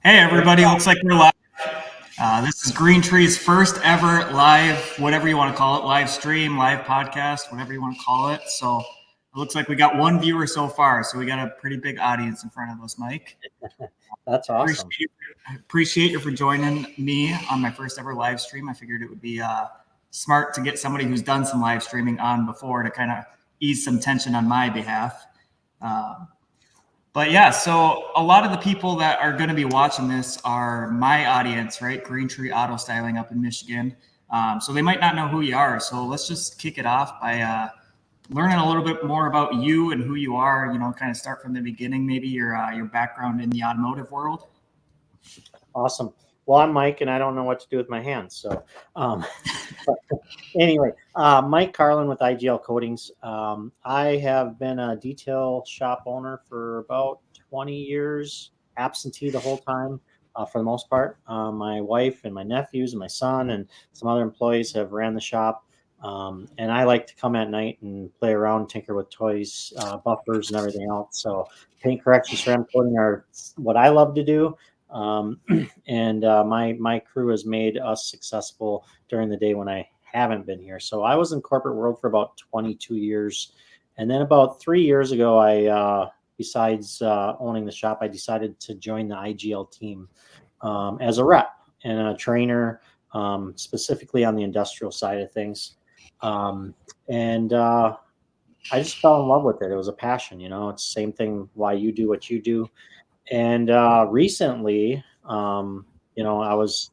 Hey everybody, looks like we're live. This is GreenTree's first ever live, whatever you want to call it, live stream, live podcast, whatever you want to call it. So it looks like we got one viewer so far. So we got a pretty big audience in front of us, Mike. That's awesome. Appreciate you for joining me on my first ever live stream. I figured it would be smart to get somebody who's done some live streaming on before to kind of ease some tension on my behalf. But yeah, so a lot of the people that are going to be watching this are my audience, right? GreenTree Auto Styling up in Michigan. So they might not know who you are. So let's just kick it off by learning a little bit more about you and who you are. You know, kind of start from the beginning, maybe your background in the automotive world. Awesome. Well, I'm Mike, and I don't know what to do with my hands. So, anyway, Mike Carlin with IGL Coatings. I have been a detail shop owner for about 20 years, absentee the whole time, for the most part. My wife and my nephews and my son and some other employees have ran the shop. And I like to come at night and play around, tinker with toys, buffers, and everything else. So, paint correction, ceramic coating are what I love to do. And my crew has made us successful during the day when I haven't been here. So I was in corporate world for about 22 years, and then about 3 years ago, I besides owning the shop, I decided to join the IGL team as a rep and a trainer, specifically on the industrial side of things. And I just fell in love with it. It was a passion, It's the same thing why you do what you do. And recently, I was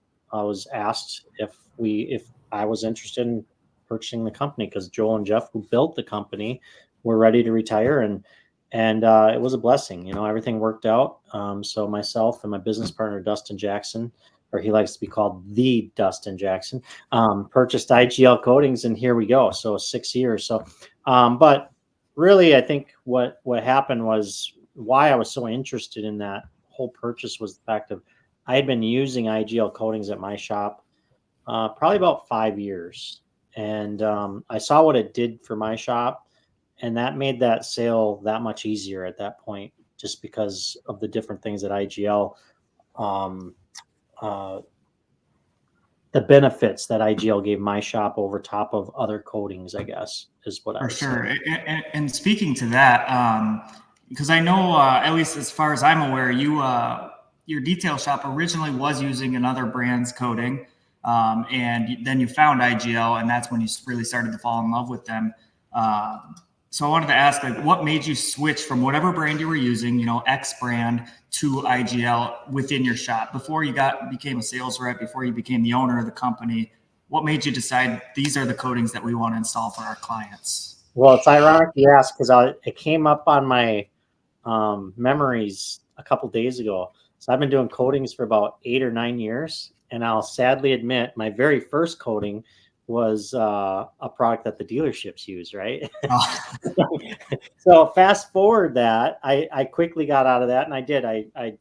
asked if I was interested in purchasing the company because Joel and Jeff, who built the company, were ready to retire, and it was a blessing. Everything worked out. So myself and my business partner Dustin Jackson, or he likes to be called the Dustin Jackson, purchased IGL Coatings, and here we go. So 6 years. But really, I think what happened was why I was so interested in that whole purchase was the fact of I had been using IGL coatings at my shop probably about 5 years, and I saw what it did for my shop, and that made that sale that much easier at that point, just because of the different things that IGL, um, uh, the benefits that IGL gave my shop over top of other coatings, I guess, is what I For would sure. say. And speaking to that, because I know, at least as far as I'm aware, your detail shop originally was using another brand's coating, and then you found IGL, and that's when you really started to fall in love with them. So I wanted to ask, like, what made you switch from whatever brand you were using, X brand, to IGL within your shop before you became a sales rep, before you became the owner of the company? What made you decide these are the coatings that we want to install for our clients? Well, it's ironic you ask because it came up on my memories a couple days ago. So I've been doing coatings for about 8 or 9 years, and I'll sadly admit my very first coating was a product that the dealerships use, right? Oh, So fast forward that I quickly got out of that, and I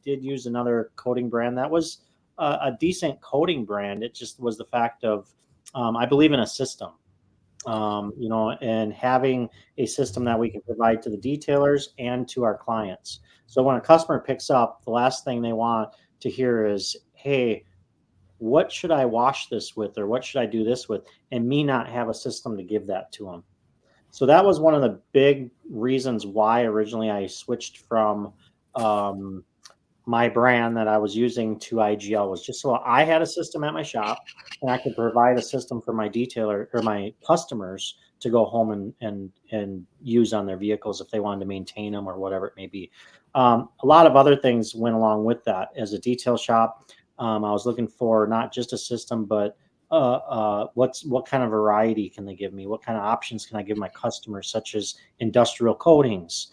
did use another coating brand that was a decent coating brand. It just was the fact of I believe in a system, and having a system that we can provide to the detailers and to our clients. So when a customer picks up, the last thing they want to hear is, "Hey, what should I wash this with, or what should I do this with?" And me not have a system to give that to them. So that was one of the big reasons why originally I switched from um, my brand that I was using to IGL, was just so I had a system at my shop and I could provide a system for my detailer or my customers to go home and use on their vehicles if they wanted to maintain them or whatever it may be. A lot of other things went along with that. As a detail shop, I was looking for not just a system, but what kind of variety can they give me? What kind of options can I give my customers, such as industrial coatings,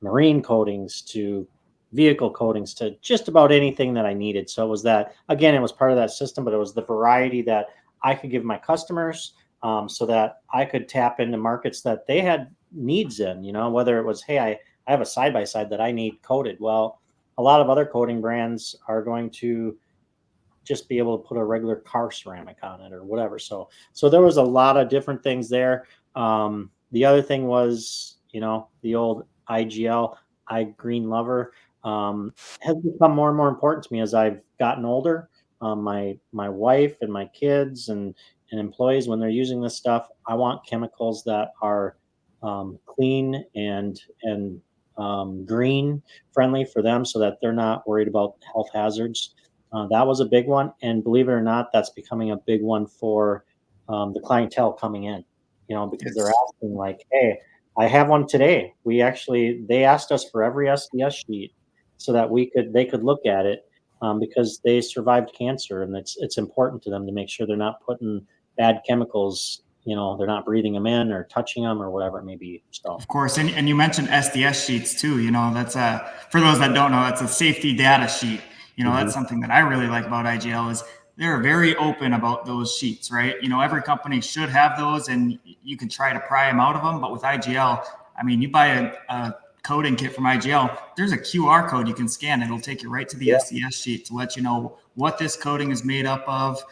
marine coatings, to vehicle coatings, to just about anything that I needed. So it was that, again, it was part of that system, but it was the variety that I could give my customers, so that I could tap into markets that they had needs in, whether it was, hey, I have a side-by-side that I need coated. Well, a lot of other coating brands are going to just be able to put a regular car ceramic on it or whatever. So there was a lot of different things there. The other thing was, the old IGL, I Green Lover. has become more and more important to me as I've gotten older. My wife and my kids and employees, when they're using this stuff, I want chemicals that are clean and green friendly for them, so that they're not worried about health hazards. That was a big one, and believe it or not, that's becoming a big one for the clientele coming in. Because they're Yes. asking like, "Hey, I have one today." They asked us for every SDS sheet so that they could look at it, because they survived cancer, and it's important to them to make sure they're not putting bad chemicals. They're not breathing them in or touching them or whatever it may be. So Of course, and you mentioned SDS sheets too. That's for those that don't know, that's a safety data sheet. mhm. That's something that I really like about IGL is they're very open about those sheets, right? Every company should have those, and you can try to pry them out of them. But with IGL, I mean, you buy a coating kit from IGL, there's a QR code you can scan. It'll take you right to the Yeah, SDS sheet to let you know what this coating is made up of,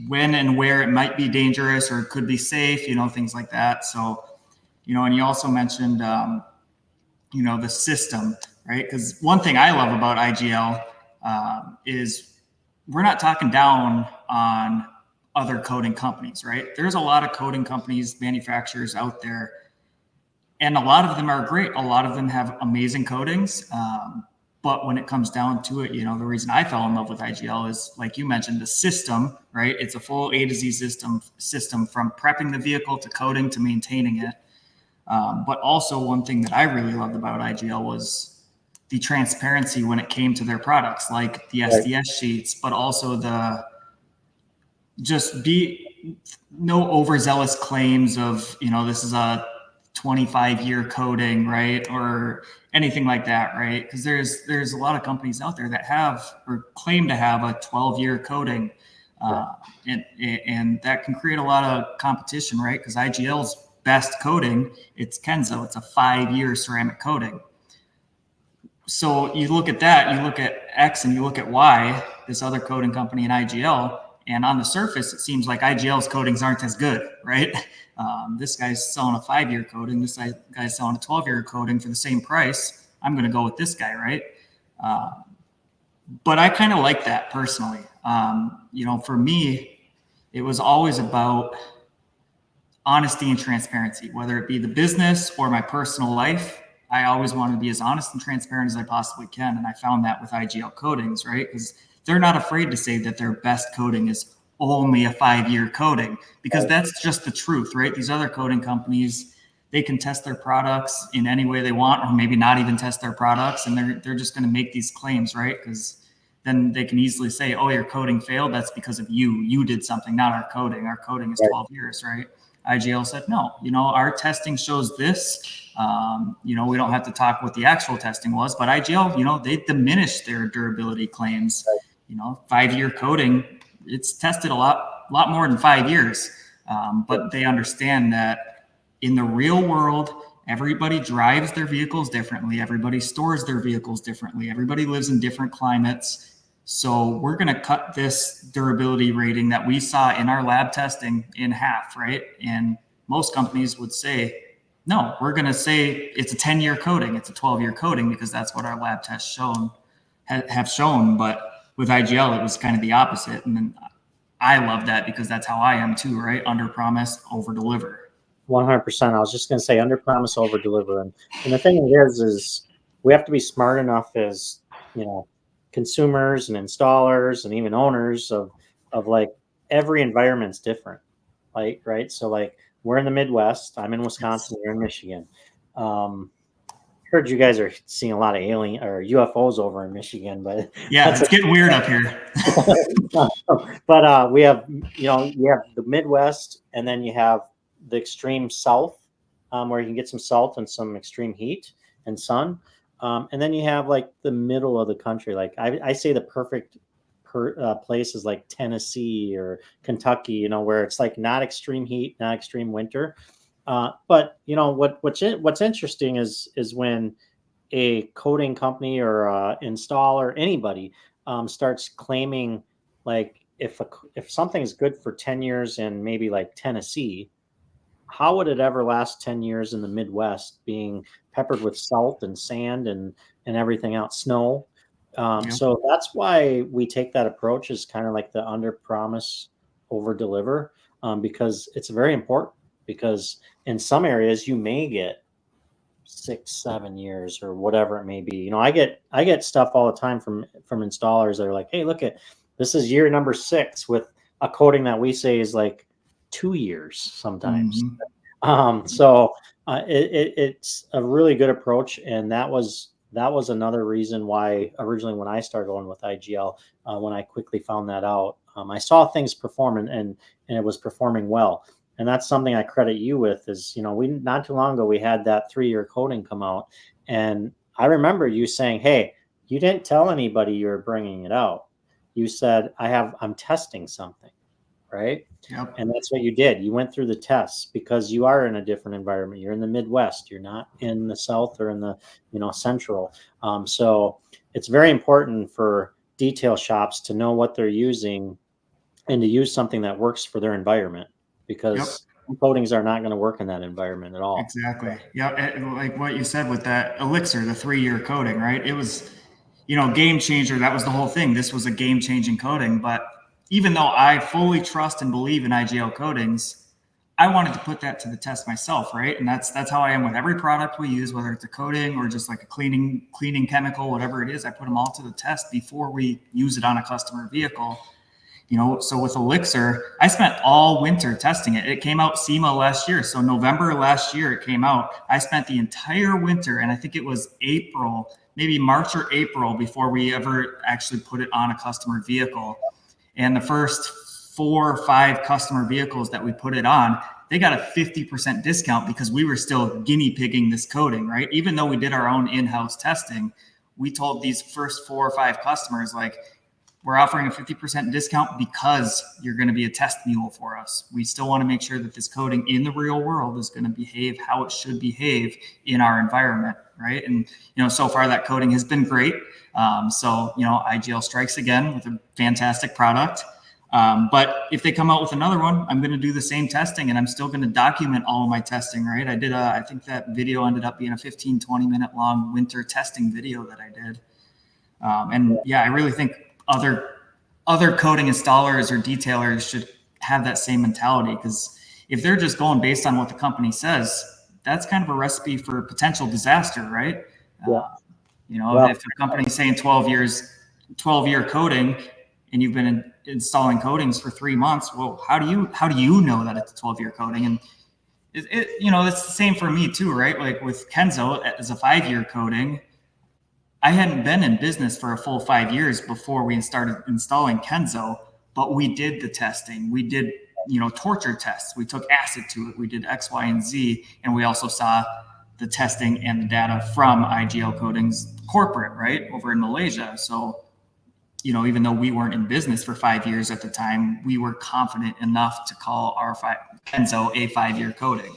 when and where it might be dangerous or it could be safe, things like that. So, and you also mentioned, the system, right? Because one thing I love about IGL is we're not talking down on other coating companies, right? There's a lot of coating companies, manufacturers out there, and a lot of them are great. A lot of them have amazing coatings. But when it comes down to it, the reason I fell in love with IGL is, like you mentioned, the system, right? It's a full A to Z system from prepping the vehicle to coating to maintaining it. But also, one thing that I really loved about IGL was the transparency when it came to their products, like the right. SDS sheets, but also the just be no overzealous claims of, this is a 25-year coating, right? Or anything like that, right? Because there's a lot of companies out there that have or claim to have a 12-year coating. Right. Uh, and that can create a lot of competition, right? Because IGL's best coating, it's Kenzo, it's a 5-year ceramic coating. So you look at that, you look at X and you look at Y, this other coating company in IGL, and on the surface, it seems like IGL's coatings aren't as good, right? This guy's selling a 5-year coating, this guy's selling a 12-year coating for the same price. I'm going to go with this guy, right? Uh, but I kind of like that personally. For me, it was always about honesty and transparency, whether it be the business or my personal life. I always want to be as honest and transparent as I possibly can. And I found that with IGL Coatings, right? Because they're not afraid to say that their best coating is only a 5-year coating, because Right. that's just the truth, right? These other coating companies, they can test their products in any way they want, or maybe not even test their products. And they're just going to make these claims, right? Because then they can easily say, oh, your coating failed. That's because of you. You did something, not our coating. Our coating is Right. 12 years, right? IGL said, no, our testing shows this. We don't have to talk what the actual testing was, but IGL, they diminished their durability claims. 5-year coating, it's tested a lot more than 5 years. But they understand that in the real world, everybody drives their vehicles differently. Everybody stores their vehicles differently. Everybody lives in different climates. So we're going to cut this durability rating that we saw in our lab testing in half, right? And most companies would say, no, we're going to say it's a 10-year coating, it's a 12-year coating, because that's what our lab tests have shown. But with IGL, it was kind of the opposite. And then I love that because that's how I am too, right? Under promise, over deliver. 100%. I was just going to say under promise, over deliver. And the thing is we have to be smart enough as, consumers and installers and even owners of like every environment's different. Like, right. So like we're in the Midwest, I'm in Yes. Wisconsin, you're in Michigan. Heard you guys are seeing a lot of alien or UFOs over in Michigan, but Yeah, that's it's getting weird up here. but we have you have the Midwest, and then you have the extreme South, where you can get some salt and some extreme heat and sun, and then you have like the middle of the country. Like I say, the perfect place is like Tennessee or Kentucky, where it's like not extreme heat, not extreme winter. But what's interesting is when a coating company or installer, anybody, starts claiming like if something is good for 10 years in maybe like Tennessee, how would it ever last 10 years in the Midwest being peppered with salt and sand and everything else, snow? Yeah. So that's why we take that approach, is kind of like the under promise, over deliver, because it's very important. Because in some areas you may get 6, 7 years or whatever it may be. I get stuff all the time from installers that are like, hey, look, at this is year number 6 with a coating that we say is like 2 years sometimes. Mhm. So it's a really good approach, and that was another reason why originally when I started going with IGL, when I quickly found that out, I saw things perform, and it was performing well. And that's something I credit you with. Is, we not too long ago we had that 3-year coating come out, and I remember you saying, "Hey, you didn't tell anybody you were bringing it out. You said I'm testing something." Right? Yep. And that's what you did. You went through the tests because you are in a different environment. You're in the Midwest. You're not in the South or in the, Central. So it's very important for detail shops to know what they're using and to use something that works for their environment, Yep. because coatings are not going to work in that environment at all. Exactly. Yeah. Like what you said with that Elixir, the 3-year coating, right? It was, game changer. That was the whole thing. This was a game changing coating. But even though I fully trust and believe in IGL coatings, I wanted to put that to the test myself, right? And that's how I am with every product we use, whether it's a coating or just like a cleaning chemical, whatever it is. I put them all to the test before we use it on a customer vehicle. So with Elixir, I spent all winter testing it. It came out SEMA last year. So November last year, it came out. I spent the entire winter, and I think it was April, maybe March or April, before we ever actually put it on a customer vehicle. And the first 4 or 5 customer vehicles that we put it on, they got a 50% discount because we were still guinea pigging this coating, right? Even though we did our own in-house testing, we told these first 4 or 5 customers, like, we're offering a 50% discount because you're going to be a test mule for us. We still want to make sure that this coating in the real world is going to behave how it should behave in our environment, right? And, so far that coating has been great. So, IGL strikes again with a fantastic product. But if they come out with another one, I'm going to do the same testing, and I'm still going to document all of my testing, right? I think that video ended up being a 15, 20-minute long winter testing video that I did. And yeah, I really think other coating installers or detailers should have that same mentality, because if they're just going based on what the company says, that's kind of a recipe for potential disaster, right? Yeah. If the company's saying 12-year coating, and you've been installing coatings for 3 months, well, how do you know that it's a 12-year coating? And it's the same for me too, right? Like with Kenzo, as a 5-year coating, I hadn't been in business for a full 5 years before we started installing Kenzo, but we did the testing. We did, torture tests. We took acid to it. We did X, Y, and Z. And we also saw the testing and the data from IGL Coatings corporate, right, over in Malaysia. So, even though we weren't in business for 5 years at the time, we were confident enough to call our Kenzo a 5-year coating.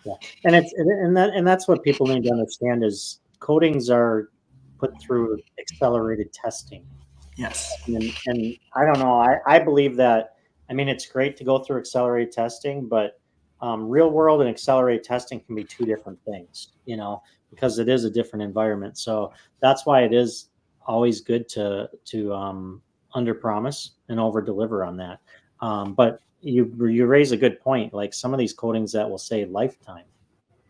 Yeah. And that's what people need to understand, is coatings are put through accelerated testing. Yes. And I don't know, I believe that, it's great to go through accelerated testing, but real world and accelerated testing can be 2 different things, because it is a different environment. So that's why it is always good to under promise and over deliver on that. But you raise a good point. Like some of these coatings that will say lifetime,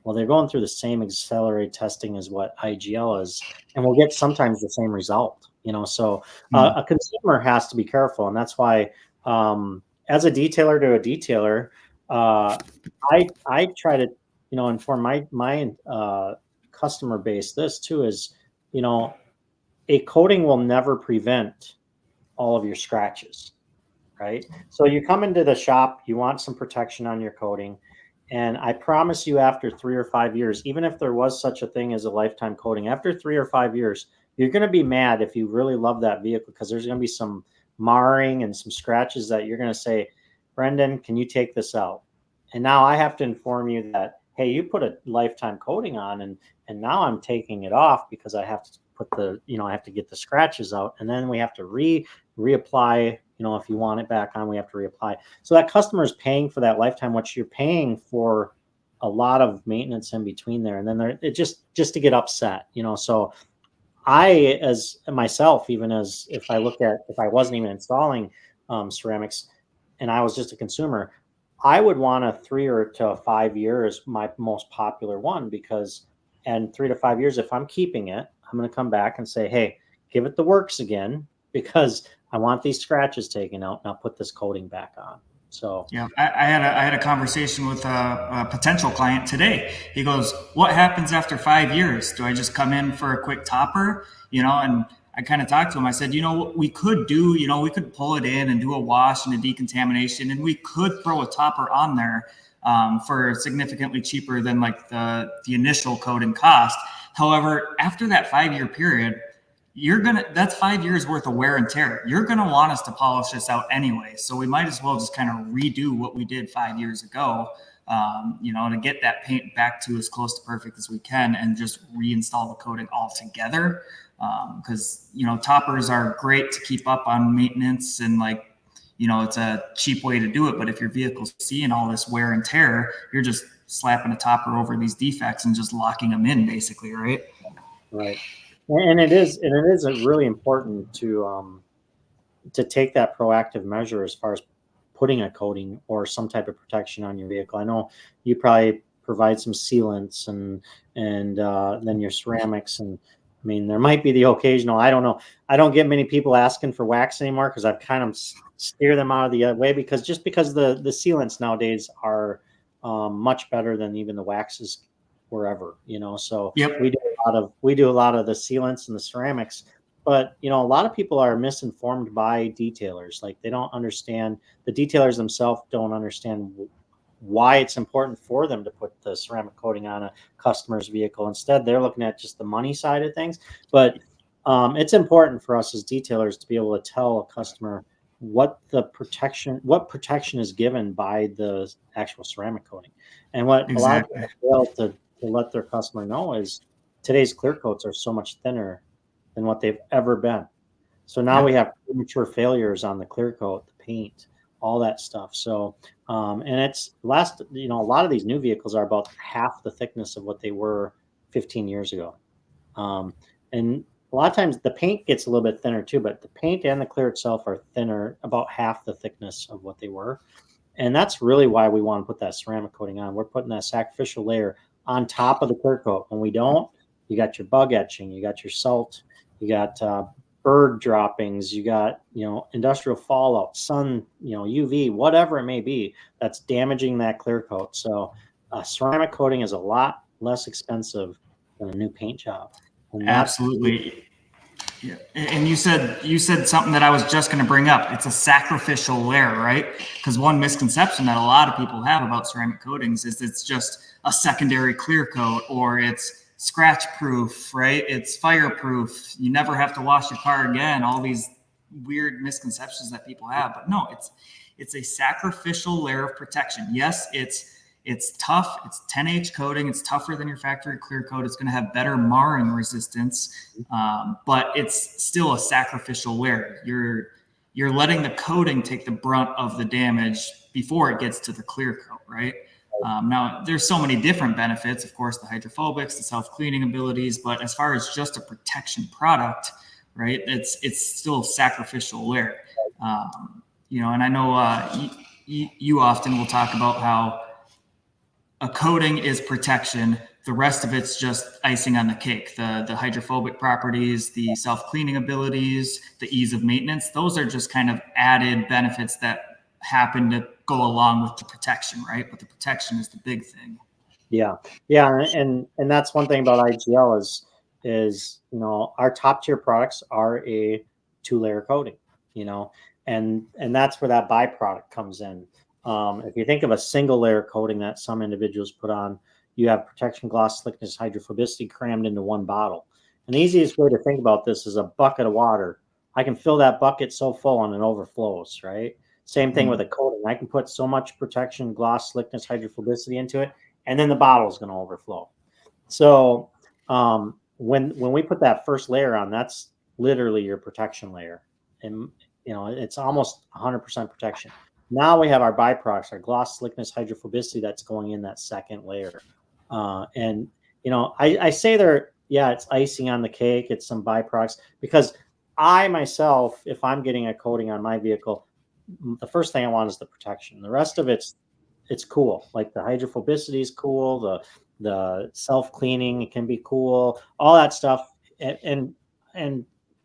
well, they're going through the same accelerated testing as what IGL is, and we'll get sometimes the same result. So a consumer has to be careful, and that's why, as a detailer to a detailer, I try to inform my customer base. This too is, a coating will never prevent all of your scratches, right? So you come into the shop, you want some protection on your coating. And I promise you, after 3 or 5 years, even if there was such a thing as a lifetime coating, after 3 or 5 years, you're going to be mad if you really love that vehicle, because there's going to be some marring and some scratches that you're going to say, Brendan, can you take this out? And now I have to inform you that, hey, you put a lifetime coating on, and now I'm taking it off because I have to put I have to get the scratches out, and then we have to reapply if you want it back on, we have to reapply. So that customer is paying for that lifetime, which you're paying for a lot of maintenance in between there. And then it just to get upset, so I, as myself, even as if I wasn't even installing ceramics and I was just a consumer, I would want a 3 or to 5 years, my most popular one, because in 3 to 5 years, if I'm keeping it, I'm going to come back and say, hey, give it the works again, because I want these scratches taken out and I'll put this coating back on. So yeah, I had a conversation with a potential client today. He goes, "What happens after 5 years? Do I just come in for a quick topper?" And I kind of talked to him. I said, what we could do, we could pull it in and do a wash and a decontamination, and we could throw a topper on there for significantly cheaper than like the initial coating cost. However, after that 5 year period, that's 5 years worth of wear and tear. You're going to want us to polish this out anyway. So we might as well just kind of redo what we did 5 years ago, to get that paint back to as close to perfect as we can, and just reinstall the coating altogether. Because, toppers are great to keep up on maintenance, and it's a cheap way to do it. But if your vehicle's seeing all this wear and tear, you're just slapping a topper over these defects and just locking them in, basically, right? Right. And it is really important to take that proactive measure as far as putting a coating or some type of protection on your vehicle. I know you probably provide some sealants and then your ceramics, and I mean, there might be the occasional, I don't know. I don't get many people asking for wax anymore, because I've kind of steer them out of the way, because the sealants nowadays are much better than even the waxes wherever, so Yep. we do a lot of the sealants and the ceramics, but a lot of people are misinformed by detailers. Like, they don't understand, the detailers themselves don't understand why it's important for them to put the ceramic coating on a customer's vehicle. Instead, they're looking at just the money side of things. But it's important for us as detailers to be able to tell a customer what protection is given by the actual ceramic coating. And what a lot of Exactly. people fail to let their customer know is today's clear coats are so much thinner than what they've ever been. So now we have premature failures on the clear coat, the paint, all that stuff. So, and it's a lot of these new vehicles are about half the thickness of what they were 15 years ago. And a lot of times the paint gets a little bit thinner too, but the paint and the clear itself are thinner, about half the thickness of what they were. And that's really why we want to put that ceramic coating on. We're putting that sacrificial layer on top of the clear coat. When we don't, you got your bug etching, you got your salt, you got bird droppings, you got, industrial fallout, sun, UV, whatever it may be, that's damaging that clear coat. So ceramic coating is a lot less expensive than a new paint job. And Absolutely. Yeah. And you said something that I was just going to bring up. It's a sacrificial layer, right? Because one misconception that a lot of people have about ceramic coatings is it's just a secondary clear coat, or it's scratch proof, right? It's fireproof. You never have to wash your car again. All these weird misconceptions that people have. But no, it's a sacrificial layer of protection. Yes, it's tough. It's 10H coating. It's tougher than your factory clear coat. It's going to have better marring resistance, but it's still a sacrificial layer. You're letting the coating take the brunt of the damage before it gets to the clear coat, right? Now, there's so many different benefits. Of course, the hydrophobics, the self-cleaning abilities, but as far as just a protection product, right, it's still a sacrificial layer. And I know you often will talk about how a coating is protection. The rest of it's just icing on the cake. The hydrophobic properties, the self-cleaning abilities, the ease of maintenance, those are just kind of added benefits that happen to go along with the protection, right? But the protection is the big thing. Yeah. And that's one thing about IGL is, our top tier products are a 2-layer coating, and that's where that byproduct comes in. If you think of a single layer coating that some individuals put on, you have protection, gloss, slickness, hydrophobicity crammed into one bottle. And the easiest way to think about this is a bucket of water. I can fill that bucket so full and it overflows, right? Same thing with a coating. I can put so much protection, gloss, slickness, hydrophobicity into it, and then the bottle is going to overflow. So when we put that first layer on, that's literally your protection layer. And it's almost 100% protection. Now we have our byproducts, our gloss, slickness, hydrophobicity that's going in that second layer. And, I say it's icing on the cake. It's some byproducts because I myself, if I'm getting a coating on my vehicle, the first thing I want is the protection. The rest of it's cool. Like the hydrophobicity is cool. The self-cleaning, it can be cool, all that stuff. And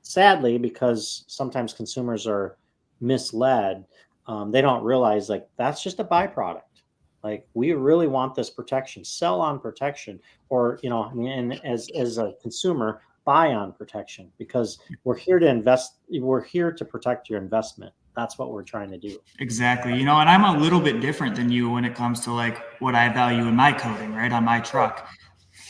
sadly, because sometimes consumers are misled, they don't realize like that's just a byproduct. Like we really want this protection, sell on protection, or and as a consumer, buy on protection because we're here to invest. We're here to protect your investment. That's what we're trying to do. Exactly. And I'm a little bit different than you when it comes to like what I value in my coating, right? On my truck.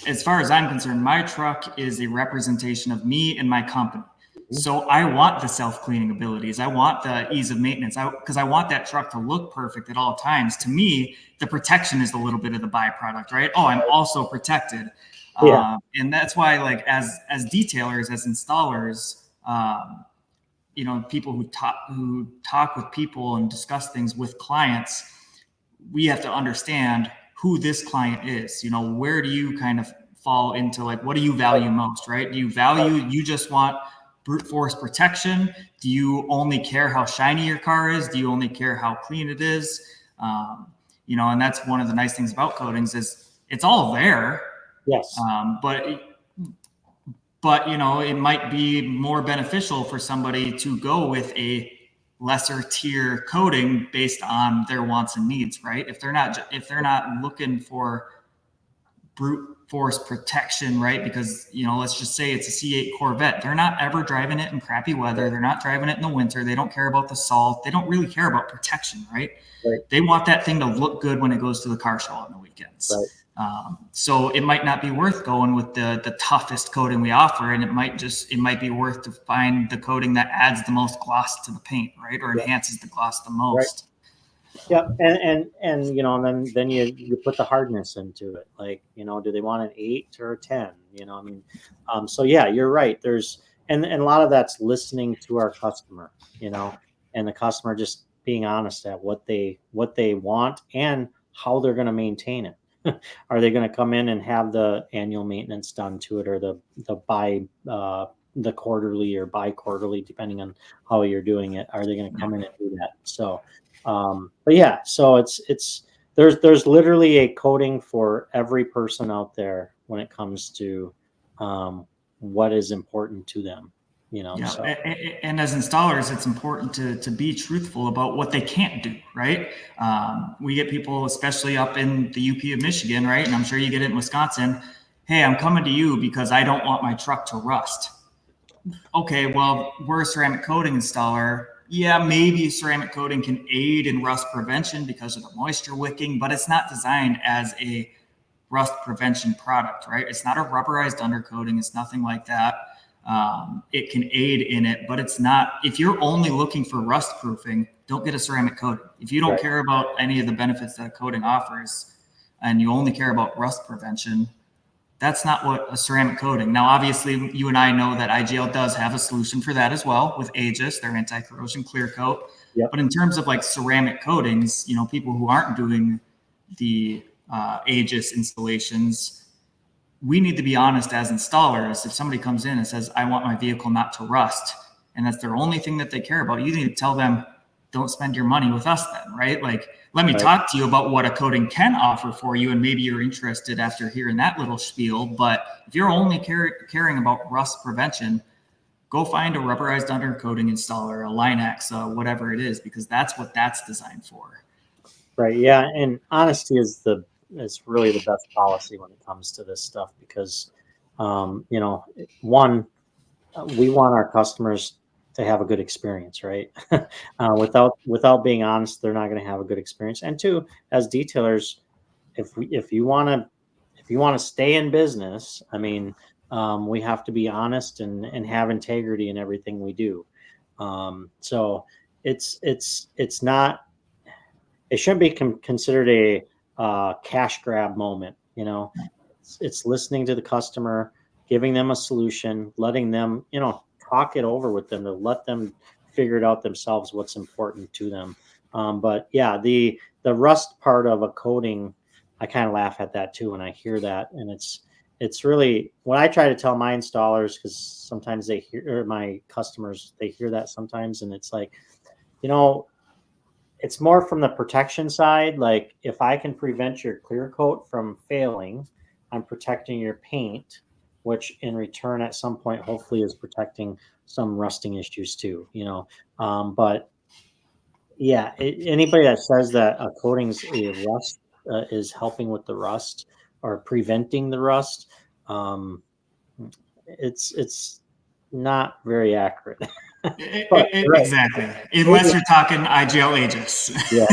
As far as I'm concerned, my truck is a representation of me and my company. So I want the self-cleaning abilities. I want the ease of maintenance because I want that truck to look perfect at all times. To me, the protection is a little bit of the byproduct, right? Oh, I'm also protected. Yeah. And that's why like as detailers, as installers, people who talk with people and discuss things with clients, we have to understand who this client is. Where do you kind of fall into like, what do you value most, right? Do you just want brute force protection? Do you only care how shiny your car is? Do you only care how clean it is? And that's one of the nice things about coatings is it's all there. Yes. But it might be more beneficial for somebody to go with a lesser tier coating based on their wants and needs, right? If they're not looking for brute force protection, right? Because let's just say it's a C8 Corvette. They're not ever driving it in crappy weather. They're not driving it in the winter. They don't care about the salt. They don't really care about protection, right? They want that thing to look good when it goes to the car show on the weekends. Right. So it might not be worth going with the toughest coating we offer, and it might be worth to find the coating that adds the most gloss to the paint, right, or enhances the gloss the most. Right. Yep, and then you put the hardness into it. Like do they want an 8 or a 10? So yeah, you're right. There's and a lot of that's listening to our customer, and the customer just being honest at what they want and how they're going to maintain it. Are they going to come in and have the annual maintenance done to it, or the quarterly or bi-quarterly, depending on how you're doing it? Are they going to come in and do that? So, but yeah, so there's literally a coating for every person out there when it comes to what is important to them. Yeah. So. And as installers, it's important to be truthful about what they can't do, right? We get people, especially up in the UP of Michigan, right? And I'm sure you get it in Wisconsin. Hey, I'm coming to you because I don't want my truck to rust. Okay, well, we're a ceramic coating installer. Yeah, maybe ceramic coating can aid in rust prevention because of the moisture wicking, but it's not designed as a rust prevention product, right? It's not a rubberized undercoating. It's nothing like that. It can aid in it, but it's not. If you're only looking for rust proofing, don't get a ceramic coating. If you don't care about any of the benefits that a coating offers and you only care about rust prevention, that's not what a ceramic coating. Now, obviously, you and I know that IGL does have a solution for that as well with Aegis, their anti-corrosion clear coat. Yep. But in terms of like ceramic coatings, people who aren't doing the Aegis installations, we need to be honest as installers. If somebody comes in and says, I want my vehicle not to rust, and that's their only thing that they care about, you need to tell them, don't spend your money with us then, right? Like, let me talk to you about what a coating can offer for you, and maybe you're interested after hearing that little spiel. But if you're only caring about rust prevention, go find a rubberized undercoating installer, a Line-X, whatever it is, because that's what that's designed for. Right. Yeah. And honesty is really the best policy when it comes to this stuff because, one, we want our customers to have a good experience, right? Without being honest, they're not going to have a good experience. And two, as detailers, if you want to stay in business, I mean, we have to be honest and have integrity in everything we do. So it's not. It shouldn't be considered a cash grab moment. It's listening to the customer, giving them a solution, letting them, talk it over with them to let them figured out themselves what's important to them. But yeah, the rust part of a coating, I kind of laugh at that too when I hear that, and it's really what I try to tell my installers, because sometimes they hear, or my customers, they hear that sometimes, and it's like, you know, it's more from the protection side. Like if I can prevent your clear coat from failing, I'm protecting your paint, which in return at some point hopefully is protecting some rusting issues too, you know. But yeah, anybody that says that a coating's a rust is helping with the rust or preventing the rust, um, it's not very accurate. But right, Exactly. Unless you're talking IGL Aegis. yeah,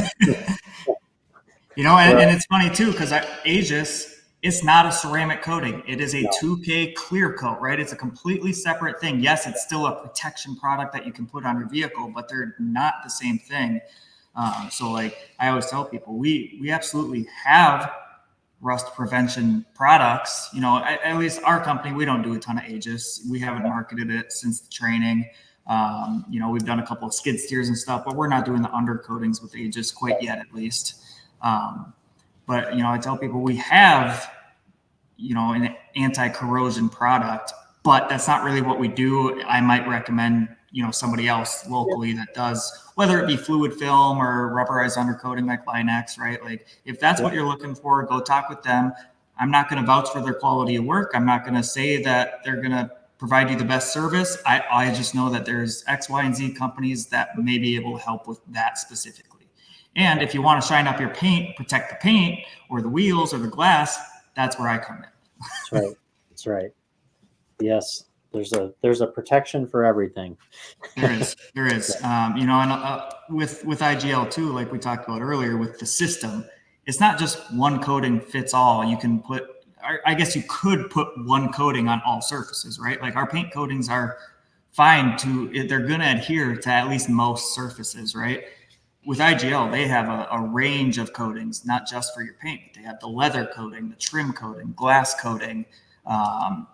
You know, right, and it's funny too, because Aegis, it's not a ceramic coating. It is a no, 2K clear coat, right? It's a completely separate thing. Yes, it's still a protection product that you can put on your vehicle, but they're not the same thing. So like I always tell people, we absolutely have rust prevention products. You know, at least our company, we don't do a ton of Aegis. We haven't marketed it since the training. You know, we've done a couple of skid steers and stuff, but we're not doing the undercoatings with Aegis quite yet, at least. But you know, I tell people we have, you know, an anti-corrosion product, but that's not really what we do. I might recommend, you know, somebody else locally that does, whether it be fluid film or rubberized undercoating like Linex, right? Like if that's what you're looking for, go talk with them. I'm not going to vouch for their quality of work. I'm not going to say that they're going to provide you the best service. I just know that there's X, Y, and Z companies that may be able to help with that specifically. And if you want to shine up your paint, protect the paint or the wheels or the glass, that's where I come in. that's right, that's right. Yes, there's a protection for everything. There is, there is. You know, and with IGL too, like we talked about earlier, with the system, it's not just one coating fits all. You can put, I guess you could put one coating on all surfaces, right? Like our paint coatings are fine they're going to adhere to at least most surfaces, right? With IGL, they have a range of coatings, not just for your paint. They have the leather coating, the trim coating, glass coating, um,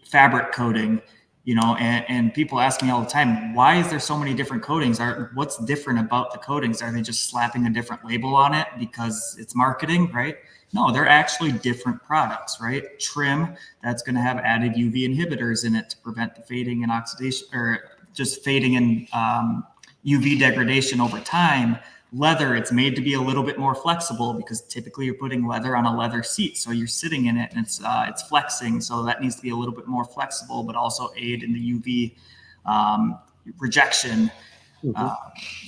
fabric coating, you know, and people ask me all the time, why is there so many different coatings? What's different about the coatings? Are they just slapping a different label on it because it's marketing, right? No, they're actually different products, right? Trim, that's going to have added UV inhibitors in it to prevent the fading and oxidation, or just fading and UV degradation over time. Leather, it's made to be a little bit more flexible because typically you're putting leather on a leather seat, so you're sitting in it and it's flexing, so that needs to be a little bit more flexible, but also aid in the UV rejection. Mhm.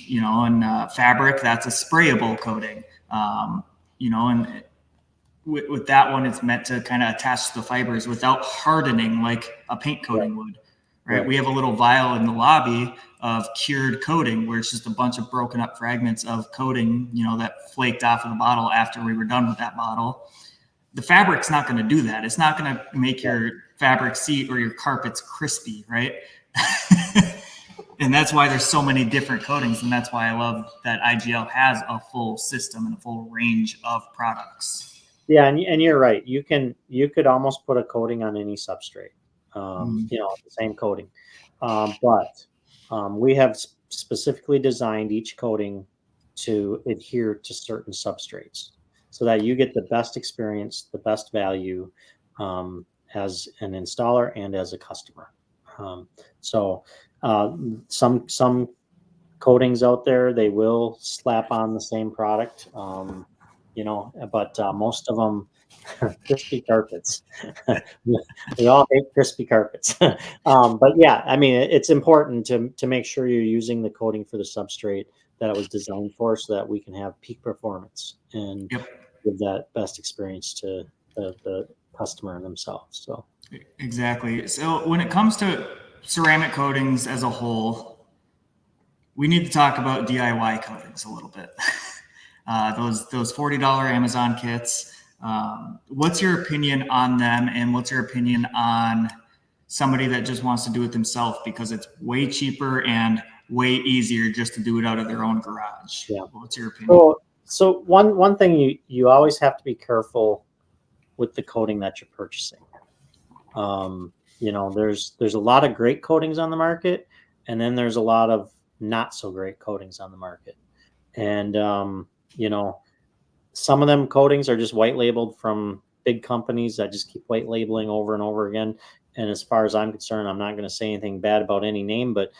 You know, and fabric, that's a sprayable coating. You know, and with that one, it's meant to kind of attach to the fibers without hardening like a paint Right, coating would. Right? right. We have a little vial in the lobby of cured coating where it's just a bunch of broken up fragments of coating, you know, that flaked off of the bottle after we were done with that bottle. The fabric's not going to do that. It's not going to make your fabric seat or your carpets crispy, right? And that's why there's so many different coatings, and that's why I love that IGL has a full system and a full range of products. Yeah, and you're right. You could almost put a coating on any substrate. You know, the same coating. But we have specifically designed each coating to adhere to certain substrates so that you get the best experience, the best value as an installer and as a customer. So some coatings out there, they will slap on the same product, you know, but most of them crispy carpets. We all hate crispy carpets. But yeah, I mean, it's important to make sure you're using the coating for the substrate that it was designed for, so that we can have peak performance and Yep. give that best experience to the customer themselves. So Exactly. So when it comes to ceramic coatings as a whole, we need to talk about DIY coatings a little bit. Those $40 Amazon kits. What's your opinion on them, and what's your opinion on somebody that just wants to do it themselves because it's way cheaper and way easier just to do it out of their own garage? yeah. What's your opinion? So one thing you always have to be careful with the coating that you're purchasing. You know, there's a lot of great coatings on the market, and then there's a lot of not so great coatings on the market. And, some of them coatings are just white labeled from big companies that just keep white labeling over and over again. And as far as I'm concerned, I'm not going to say anything bad about any name, but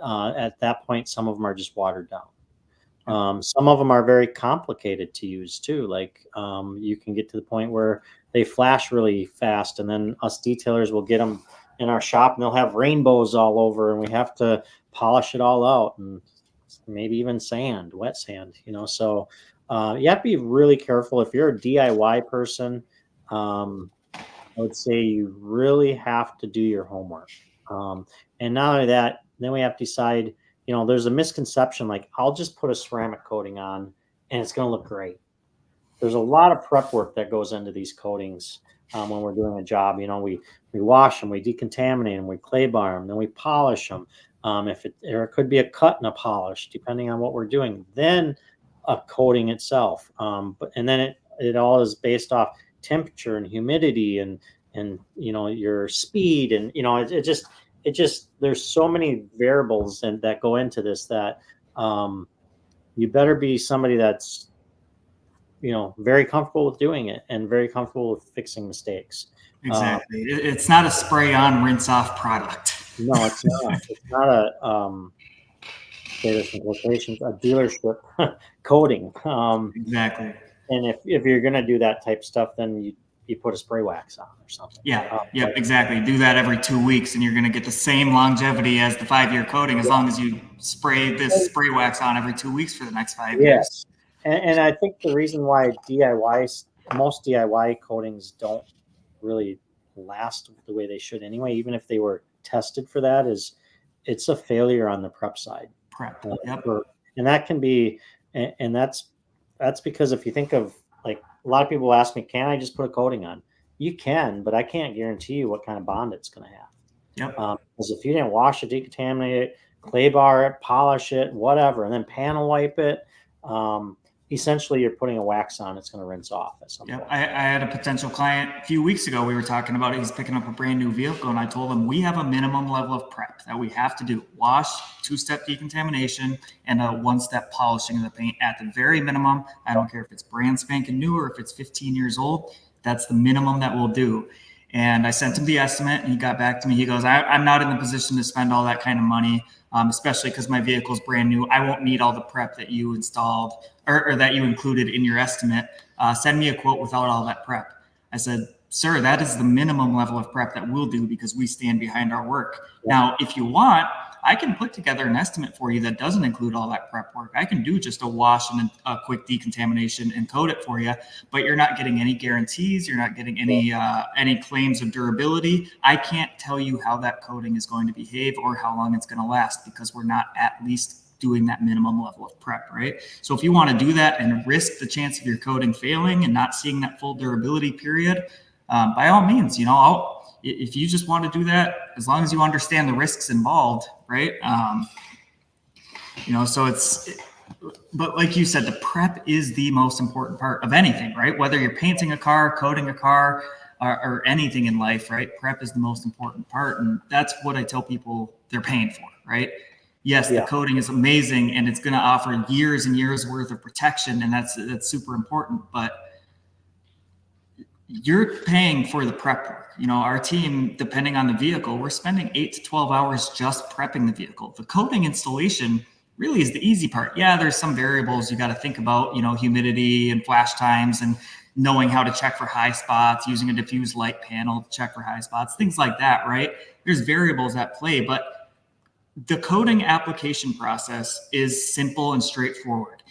at that point, some of them are just watered down. Some of them are very complicated to use too. Like you can get to the point where they flash really fast, and then us detailers will get them in our shop, and they'll have rainbows all over, and we have to polish it all out, and maybe even sand, wet sand. So you have to be really careful if you're a DIY person. I would say you really have to do your homework. And not only that, then we have to decide, there's a misconception like I'll just put a ceramic coating on and it's going to look great. There's a lot of prep work that goes into these coatings when we're doing a job. We wash them, we decontaminate them, we clay bar them, then we polish them. Or it could be a cut and a polish, depending on what we're doing. Then a coating itself, and then it all is based off temperature and humidity and your speed, and it just there's so many variables that go into this that you better be somebody that's very comfortable with doing it and very comfortable with fixing mistakes. Exactly. It's not a spray on, rinse off product. No, it's not. It's not a dealership coating. Exactly. And if you're going to do that type stuff, then you put a spray wax on or something. Yeah. Yep. Exactly. Do that every 2 weeks, and you're going to get the same longevity as the 5-year coating as long as you spray this spray wax on every 2 weeks for the next 5 years. And I think the reason why most DIY coatings don't really last the way they should anyway, even if they were tested for that, is it's a failure on the prep side. Yep. And that can be, and that's because if you think of, like, a lot of people ask me, can I just put a coating on? You can, but I can't guarantee you what kind of bond it's going to have. Yep. Because if you didn't wash it, decontaminate it, clay bar it, polish it, whatever, and then panel wipe it, essentially you're putting a wax on, it's going to rinse off at some point. I had a potential client a few weeks ago. We were talking about it. He's picking up a brand new vehicle, and I told him we have a minimum level of prep that we have to do: wash, 2-step decontamination, and a 1-step polishing of the paint at the very minimum. I don't care if it's brand spanking new or if it's 15 years old. That's the minimum that we'll do. And I sent him the estimate, and he got back to me. He goes, I'm not in the position to spend all that kind of money, especially because my vehicle is brand new. I won't need all the prep that you installed or that you included in your estimate. Send me a quote without all that prep. I said, sir, that is the minimum level of prep that we'll do because we stand behind our work. Now, if you want, I can put together an estimate for you that doesn't include all that prep work. I can do just a wash and a quick decontamination and coat it for you, but you're not getting any guarantees. You're not getting any claims of durability. I can't tell you how that coating is going to behave or how long it's going to last because we're not at least doing that minimum level of prep, right? So if you want to do that and risk the chance of your coating failing and not seeing that full durability period, by all means, if you just want to do that, as long as you understand the risks involved, right? But like you said, the prep is the most important part of anything, right? Whether you're painting a car, coating a car, or anything in life, right? Prep is the most important part. And that's what I tell people they're paying for, right? Yes, the coating is amazing and it's going to offer years and years worth of protection. And that's super important, but you're paying for the prep work. Our team, depending on the vehicle, we're spending 8 to 12 hours just prepping the vehicle. The coating installation really is the easy part. Yeah, there's some variables you got to think about, humidity and flash times and knowing how to check for high spots, using a diffuse light panel to check for high spots, things like that, right? There's variables at play, but the coating application process is simple and straightforward.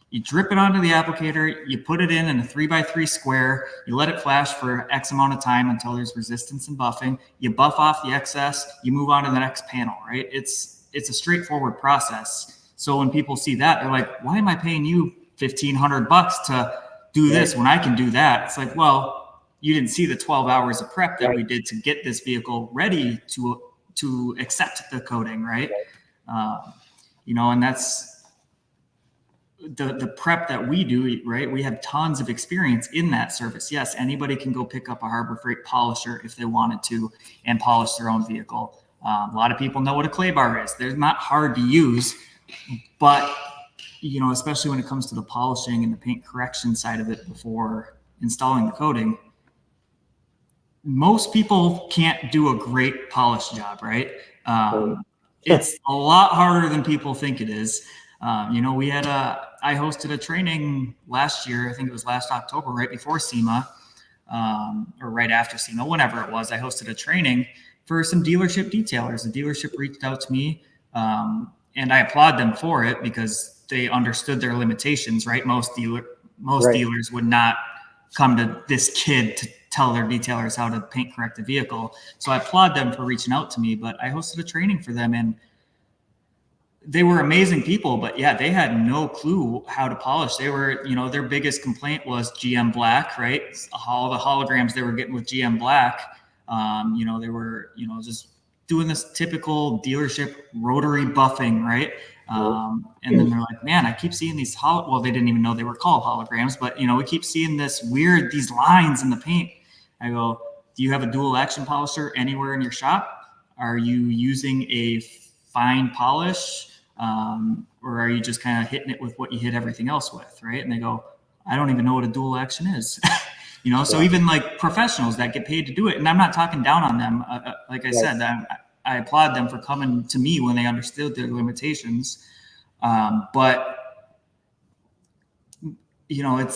You drip it onto the applicator, you put it in a 3x3 square, you let it flash for X amount of time until there's resistance and buffing, you buff off the excess, you move on to the next panel, right? It's a straightforward process. So when people see that, they're like, why am I paying you $1,500 to do this when I can do that? It's like, well, you didn't see the 12 hours of prep that we did to get this vehicle ready to accept the coating, right? And that's the prep that we do, right? We have tons of experience in that service. Yes, anybody can go pick up a Harbor Freight polisher if they wanted to and polish their own vehicle. A lot of people know what a clay bar is. They're not hard to use, But, especially when it comes to the polishing and the paint correction side of it before installing the coating, most people can't do a great polish job, right? It's a lot harder than people think it is. I hosted a training last year, I think it was last October, right before SEMA, or right after SEMA, whenever it was. I hosted a training for some dealership detailers. The dealership reached out to me, and I applaud them for it because they understood their limitations, right? Most dealers would not come to this kid to tell their detailers how to paint correct a vehicle. So I applaud them for reaching out to me, but I hosted a training for them, and they were amazing people, but yeah, they had no clue how to polish. They were, their biggest complaint was GM black, right? All the holograms they were getting with GM black. They were, just doing this typical dealership rotary buffing, right? And then they're like, man, I keep seeing these well, they didn't even know they were called holograms, but we keep seeing these lines in the paint. I go, do you have a dual action polisher anywhere in your shop? Are you using a fine polish? Or are you just kind of hitting it with what you hit everything else with, right? And they go, I don't even know what a dual action is. So even like professionals that get paid to do it, and I'm not talking down on them. Like I said, I applaud them for coming to me when they understood their limitations. But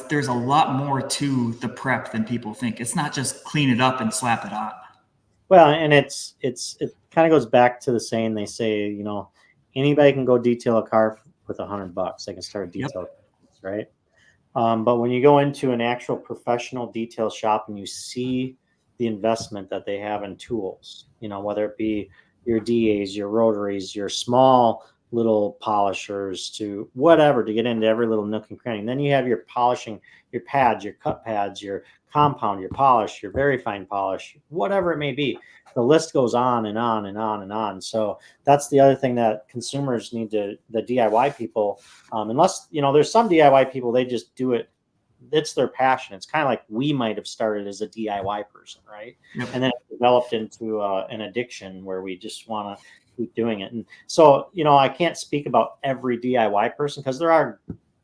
there's a lot more to the prep than people think. It's not just clean it up and slap it on. Well, and it kind of goes back to the saying they say, anybody can go detail a car with $100. They can start a detail, right? But when you go into an actual professional detail shop and you see the investment that they have in tools, whether it be your DAs, your rotaries, your small little polishers, to whatever, to get into every little nook and cranny. And then you have your polishing, your pads, your cut pads, your compound, your polish, your very fine polish, whatever it may be. The list goes on and on and on and on. So that's the other thing that consumers need to, the DIY people, unless, there's some DIY people, they just do it. It's their passion. It's kind of like we might have started as a DIY person, right? Yep. And then it developed into an addiction where we just want to keep doing it. And so, I can't speak about every DIY person, because there are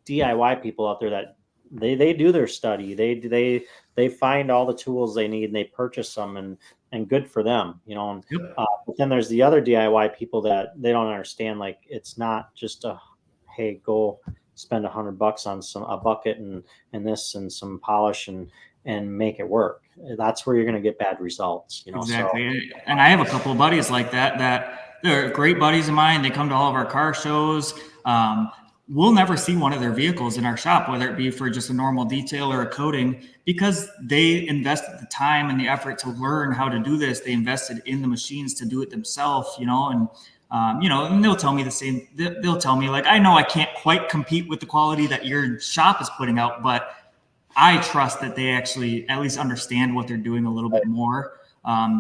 DIY people out there that they do their study. They find all the tools they need and they purchase them, and good for them, but then there's the other DIY people that they don't understand. Like, it's not just hey, go spend $100 on a bucket and this and some polish and make it work. That's where you're going to get bad results, Exactly. So. And I have a couple of buddies like that they're great buddies of mine. They come to all of our car shows. We'll never see one of their vehicles in our shop, whether it be for just a normal detail or a coating, because they invested the time and the effort to learn how to do this. They invested in the machines to do it themselves, and they'll tell me the same. They'll tell me, like, I know I can't quite compete with the quality that your shop is putting out, but I trust that they actually at least understand what they're doing a little bit more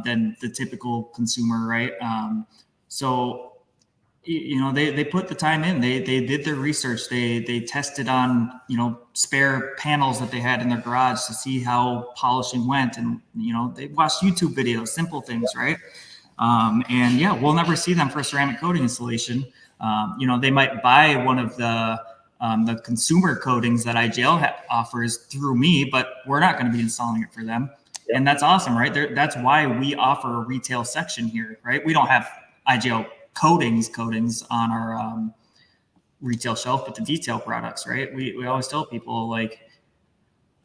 than the typical consumer, right? So they put the time in. They did their research. They tested on spare panels that they had in their garage to see how polishing went, and they watched YouTube videos, simple things, right? And yeah, we'll never see them for a ceramic coating installation. They might buy one of the consumer coatings that IGL offers through me, but we're not going to be installing it for them. Yep. And that's awesome, right? That's why we offer a retail section here, right? We don't have IGL coatings on our retail shelf, but the detail products, right? We always tell people, like,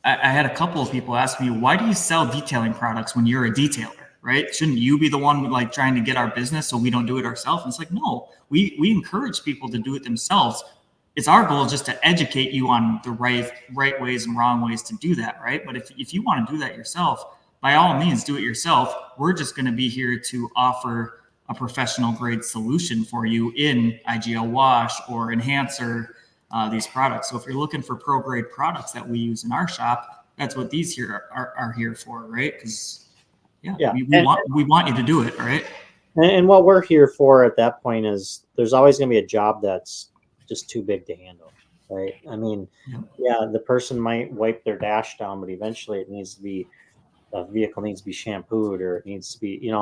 I had a couple of people ask me, why do you sell detailing products when you're a detailer, right? Shouldn't you be the one like trying to get our business so we don't do it ourselves? And it's like, no, we encourage people to do it themselves. It's our goal just to educate you on the right ways and wrong ways to do that, right? But if you want to do that yourself, by all means, do it yourself. We're just going to be here to offer a professional grade solution for you in IGL wash or enhancer, these products. So if you're looking for pro grade products that we use in our shop, that's what these here are here for, right? Because we want you to do it, right? And what we're here for at that point is there's always going to be a job that's just too big to handle, right? I mean, the person might wipe their dash down, but eventually the vehicle needs to be shampooed, or it needs to be,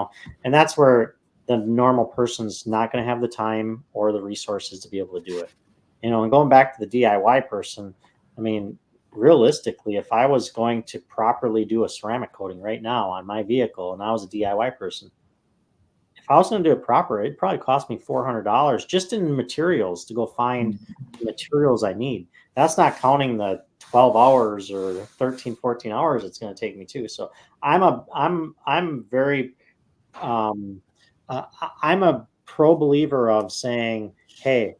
and that's where the normal person's not going to have the time or the resources to be able to do it. And going back to the DIY person, I mean, realistically, if I was going to properly do a ceramic coating right now on my vehicle and I was a DIY person, if I was going to do it proper, it'd probably cost me $400 just in materials to go find the materials I need. That's not counting the 12 hours or 13, 14 hours it's going to take me too. So I'm very, um, I'm a pro believer of saying, hey,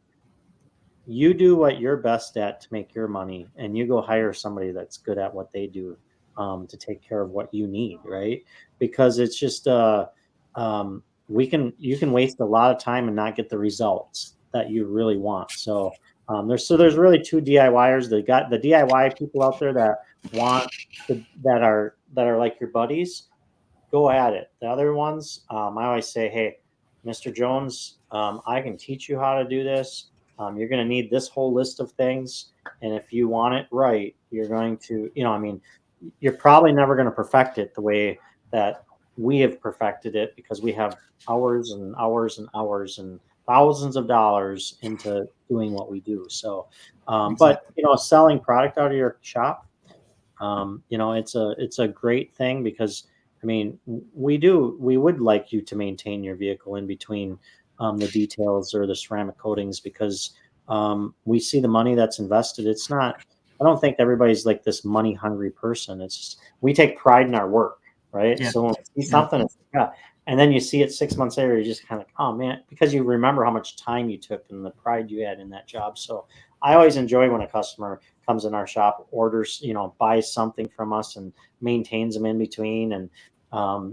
you do what you're best at to make your money, and you go hire somebody that's good at what they do, to take care of what you need, right? Because it's just you can waste a lot of time and not get the results that you really want. So there's really two DIYers. They got the DIY people out there that want that are like your buddies. Go at it. The other ones, I always say, hey, Mr. Jones, I can teach you how to do this. You're going to need this whole list of things. And if you want it right, you're going to, I mean, you're probably never going to perfect it the way that we have perfected it, because we have hours and hours and hours and thousands of dollars into doing what we do. So, but, Exactly. selling product out of your shop, it's a great thing, because I mean, we would like you to maintain your vehicle in between the details or the ceramic coatings, because we see the money that's invested. It's not, I don't think everybody's like this money hungry person. It's just, we take pride in our work, right? Yeah. So when we see Yeah. something, it's like, yeah. And then you see it 6 months later, you're just kind of, oh man, because you remember how much time you took and the pride you had in that job. So I always enjoy when a customer comes in our shop, orders, buys something from us and maintains them in between. And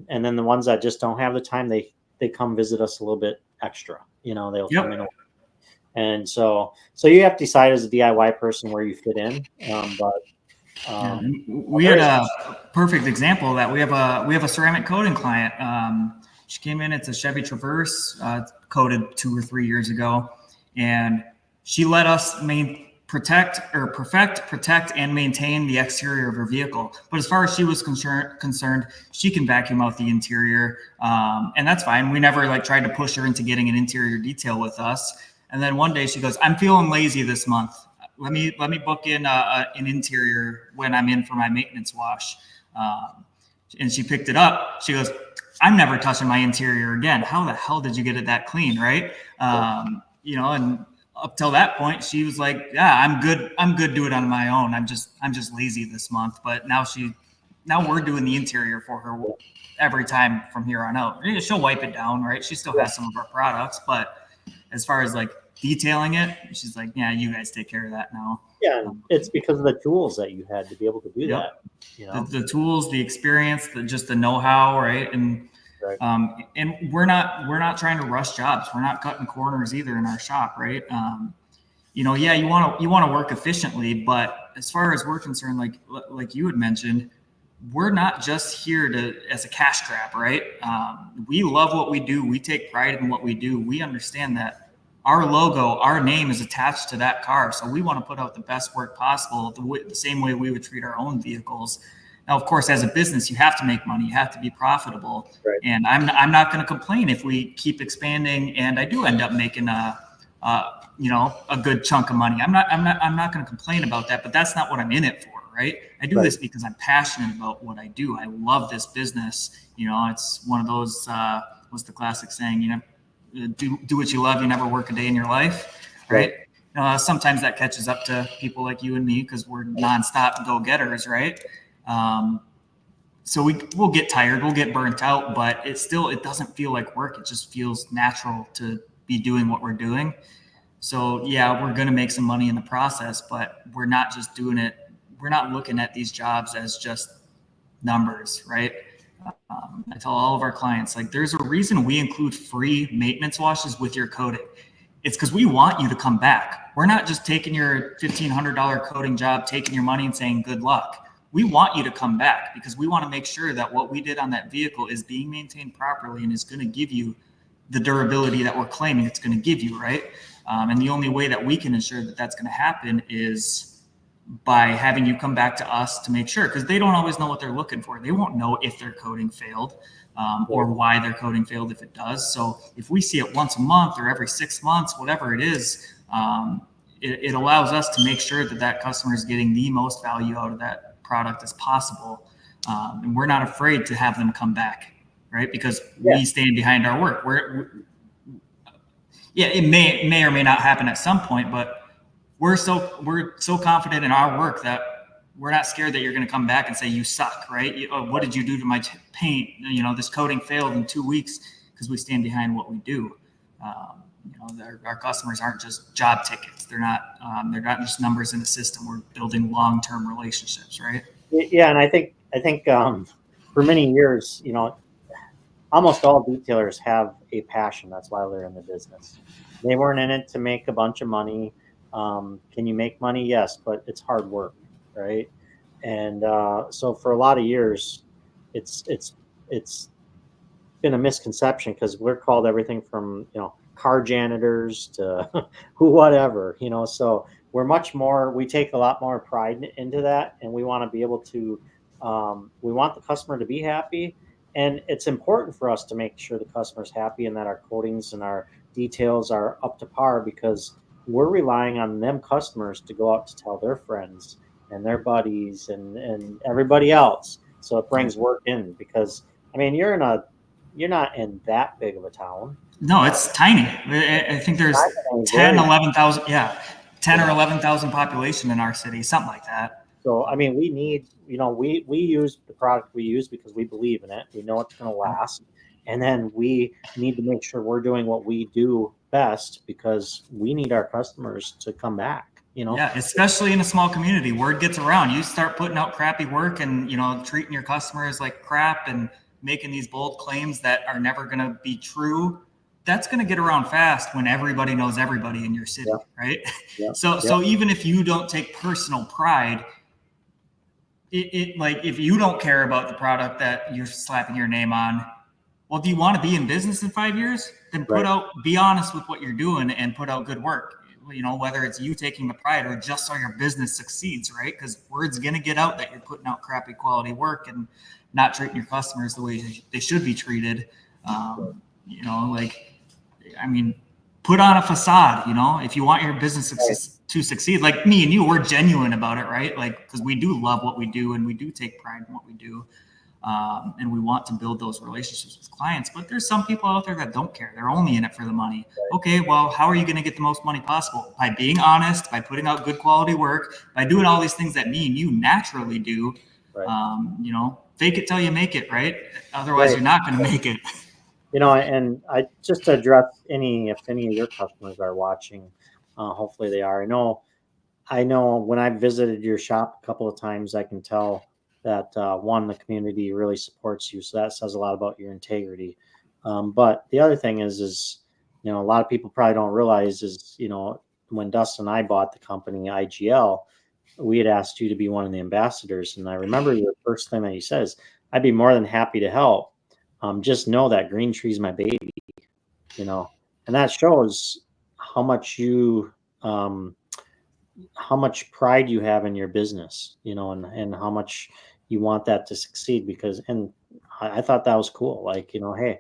then the ones that just don't have the time, they come visit us a little bit extra. They'll come in. Yep. And so you have to decide as a DIY person where you fit in. But Yeah, um, we had there's a perfect example of that. We have a ceramic coating client. She came in. It's a Chevy Traverse, coated 2 or 3 years ago, and she let us protect, and maintain the exterior of her vehicle. But as far as she was concerned, she can vacuum out the interior, and that's fine. We never tried to push her into getting an interior detail with us. And then one day she goes, "I'm feeling lazy this month. Let me book in an interior when I'm in for my maintenance wash." And she picked it up. She goes, "I'm never touching my interior again. How the hell did you get it that clean?" Right? And up till that point, she was like, "Yeah, I'm good. I'm good. Do it on my own. I'm just lazy this month." But now we're doing the interior for her every time from here on out. She'll wipe it down, right? She still has some of our products, but as far as detailing it, she's like, "Yeah, you guys take care of that now." Yeah, and it's because of the tools that you had to be able to do Yep. that. The tools, the experience, just the know-how, right? Right. And we're not trying to rush jobs. We're not cutting corners either in our shop, right? Yeah, you want to work efficiently, but as far as we're concerned, like you had mentioned, we're not just here as a cash grab, right? We love what we do. We take pride in what we do. We understand that our logo, our name is attached to that car. So we want to put out the best work possible, the same way we would treat our own vehicles. Now, of course, as a business, you have to make money. You have to be profitable. Right. And I'm not going to complain if we keep expanding and I do end up making a good chunk of money. I'm not going to complain about that, but that's not what I'm in it for, right? I do this because I'm passionate about what I do. I love this business. It's one of those, what's the classic saying, do what you love. You never work a day in your life, right? Sometimes that catches up to people like you and me because we're nonstop go-getters, right? So we'll get tired, we'll get burnt out, but it doesn't feel like work. It just feels natural to be doing what we're doing. So yeah, we're going to make some money in the process, but we're not just doing it. We're not looking at these jobs as just numbers, right? I tell all of our clients, there's a reason we include free maintenance washes with your coating. It's because we want you to come back. We're not just taking your $1,500 coating job, taking your money and saying good luck. We want you to come back because we want to make sure that what we did on that vehicle is being maintained properly and is going to give you the durability that we're claiming it's going to give you, right? And the only way that we can ensure that that's going to happen is by having you come back to us to make sure, because they don't always know what they're looking for. They won't know if their coating failed. or why their coating failed if it does. So if we see it once a month or every 6 months, whatever it is, it allows us to make sure that that customer is getting the most value out of that product as possible. And we're not afraid to have them come back, right? Because we stand behind our work. It may or may not happen at some point, but we're so confident in our work that we're not scared that you're going to come back and say you suck, right? What did you do to my paint? This coating failed in 2 weeks, because we stand behind what we do. Our customers aren't just job tickets. They're not just numbers in the system. We're building long-term relationships, right? Yeah, and I think for many years, almost all detailers have a passion. That's why they're in the business. They weren't in it to make a bunch of money. Can you make money? Yes, but it's hard work, right? And so for a lot of years, it's been a misconception, because we're called everything from car janitors to whatever. So we take a lot more pride into that, and we want to be able to we want the customer to be happy. And it's important for us to make sure the customer's happy and that our coatings and our details are up to par, because we're relying on them customers to go out to tell their friends and their buddies and everybody else. So it brings work in, because you're not in that big of a town. No, it's tiny. I think there's 10, 11,000. Yeah. 10 or 11,000 population in our city, something like that. So, we need, we use the product we use because we believe in it. We know it's going to last. And then we need to make sure we're doing what we do best, because we need our customers to come back, Yeah, especially in a small community. Word gets around. You start putting out crappy work and, treating your customers like crap and making these bold claims that are never going to be true. That's going to get around fast when everybody knows everybody in your city, right? So even if you don't take personal pride, like if you don't care about the product that you're slapping your name on, well, do you want to be in business in 5 years? Then be honest with what you're doing and put out good work. Whether it's you taking the pride or just so your business succeeds, right? Because word's going to get out that you're putting out crappy quality work and not treating your customers the way they should be treated. Put on a facade, if you want your business to succeed. Like me and you, we're genuine about it, right? Like, because we do love what we do and we do take pride in what we do. And we want to build those relationships with clients. But there's some people out there that don't care. They're only in it for the money. Okay, well, how are you going to get the most money possible? By being honest, by putting out good quality work, by doing all these things that me and you naturally do. Fake it till you make it, right? Otherwise, you're not going to make it. And I just to address if any of your customers are watching, hopefully they are. I know when I visited your shop a couple of times, I can tell that the community really supports you. So that says a lot about your integrity. But the other thing is a lot of people probably don't realize is, when Dustin and I bought the company IGL, we had asked you to be one of the ambassadors. And I remember your first thing that you says, I'd be more than happy to help. Just know that GreenTree is my baby, and that shows how much how much pride you have in your business, and how much you want that to succeed, and I thought that was cool. Like, hey,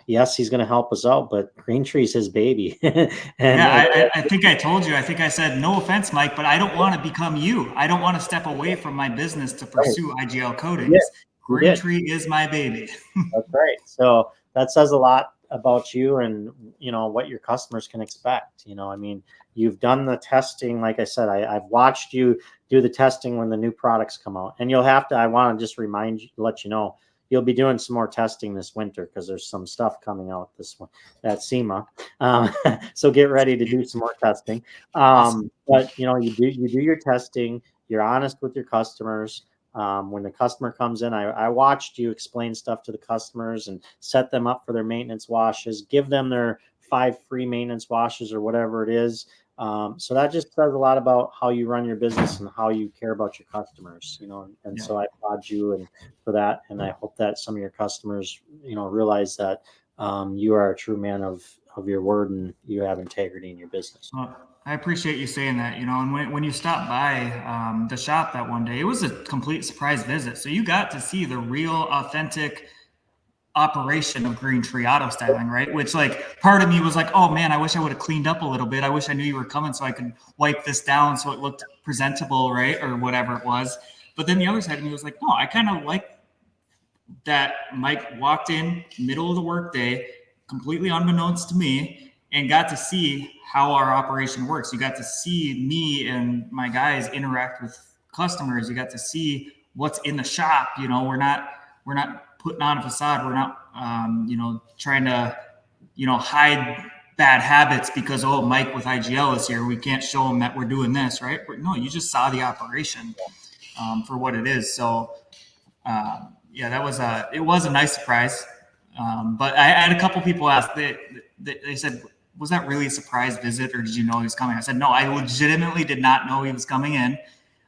yes, he's going to help us out, but GreenTree is his baby. I think I told you, I think I said, no offense, Mike, but I don't want to become you. I don't want to step away from my business to pursue IGL Coatings. GreenTree is my baby. That's right. So that says a lot about you and, what your customers can expect. You've done the testing. Like I said, I've watched you do the testing when the new products come out, and I want to just let you know, you'll be doing some more testing this winter, because there's some stuff coming out at SEMA. So get ready to do some more testing. But you do your testing. You're honest with your customers. When the customer comes in, I watched you explain stuff to the customers and set them up for their maintenance washes, give them their 5 free maintenance washes or whatever it is. So that just says a lot about how you run your business and how you care about your customers, So I applaud you for that. And I hope that some of your customers, realize that you are a true man of your word and you have integrity in your business. Well, I appreciate you saying that, and when you stopped by the shop that one day, it was a complete surprise visit. So you got to see the real, authentic operation of GreenTree auto styling, right? Which like part of me was like, oh man, I wish I would have cleaned up a little bit. I wish I knew you were coming so I could wipe this down so it looked presentable, right? Or whatever it was. But then the other side of me was like, no, I kind of like that Mike walked in middle of the workday, completely unbeknownst to me, and got to see how our operation works. You got to see me and my guys interact with customers. You got to see what's in the shop. You know, we're not putting on a facade. We're not, trying to, hide bad habits because, oh, Mike with IGL is here. We can't show him that we're doing this, right? No, you just saw the operation for what it is. So, yeah, it was a nice surprise. But I had a couple people ask, they said, was that really a surprise visit or did you know he was coming? I said, no, I legitimately did not know he was coming in.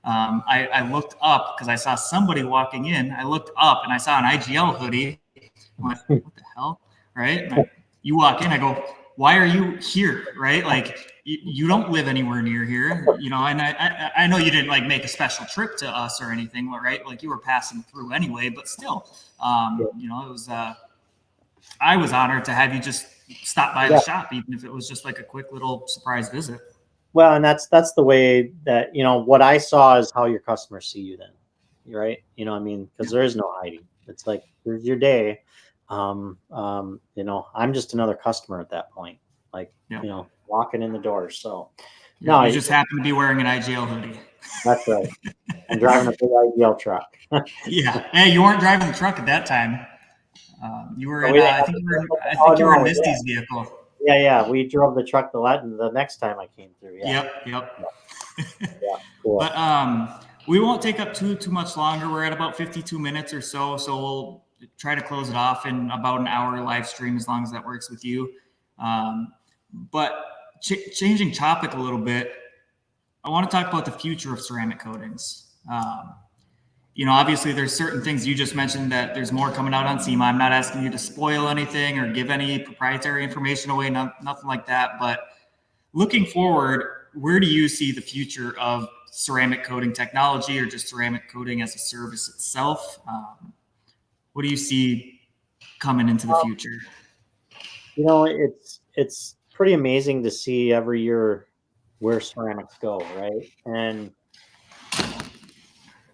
I looked up because I saw somebody walking in. I looked up and I saw an IGL hoodie. I went, what the hell? Right? You walk in, I go, why are you here? Right? Like you don't live anywhere near here, and I know you didn't like make a special trip to us or anything, right? Like you were passing through anyway, but still, it was, I was honored to have you just stop by the shop, even if it was just like a quick little surprise visit. Well, and that's the way that, what I saw is how your customers see you then, right? Because there is no hiding. It's like, here's your day. I'm just another customer at that point, like, walking in the door. So no, you just happen to be wearing an IGL hoodie. That's right. I'm driving a big IGL truck. Yeah. Hey, you weren't driving the truck at that time. You were in, I think you were in Misty's vehicle. Yeah. We drove the truck the next time I came through. Yeah. Yep. Yeah, cool. But we won't take up too much longer. We're at about 52 minutes or so. So we'll try to close it off in about an hour live stream, as long as that works with you. But changing topic a little bit, I want to talk about the future of ceramic coatings. Obviously there's certain things you just mentioned that there's more coming out on SEMA. I'm not asking you to spoil anything or give any proprietary information away, nothing like that. But looking forward, where do you see the future of ceramic coating technology or just ceramic coating as a service itself? What do you see coming into the future? It's pretty amazing to see every year where ceramics go, right? And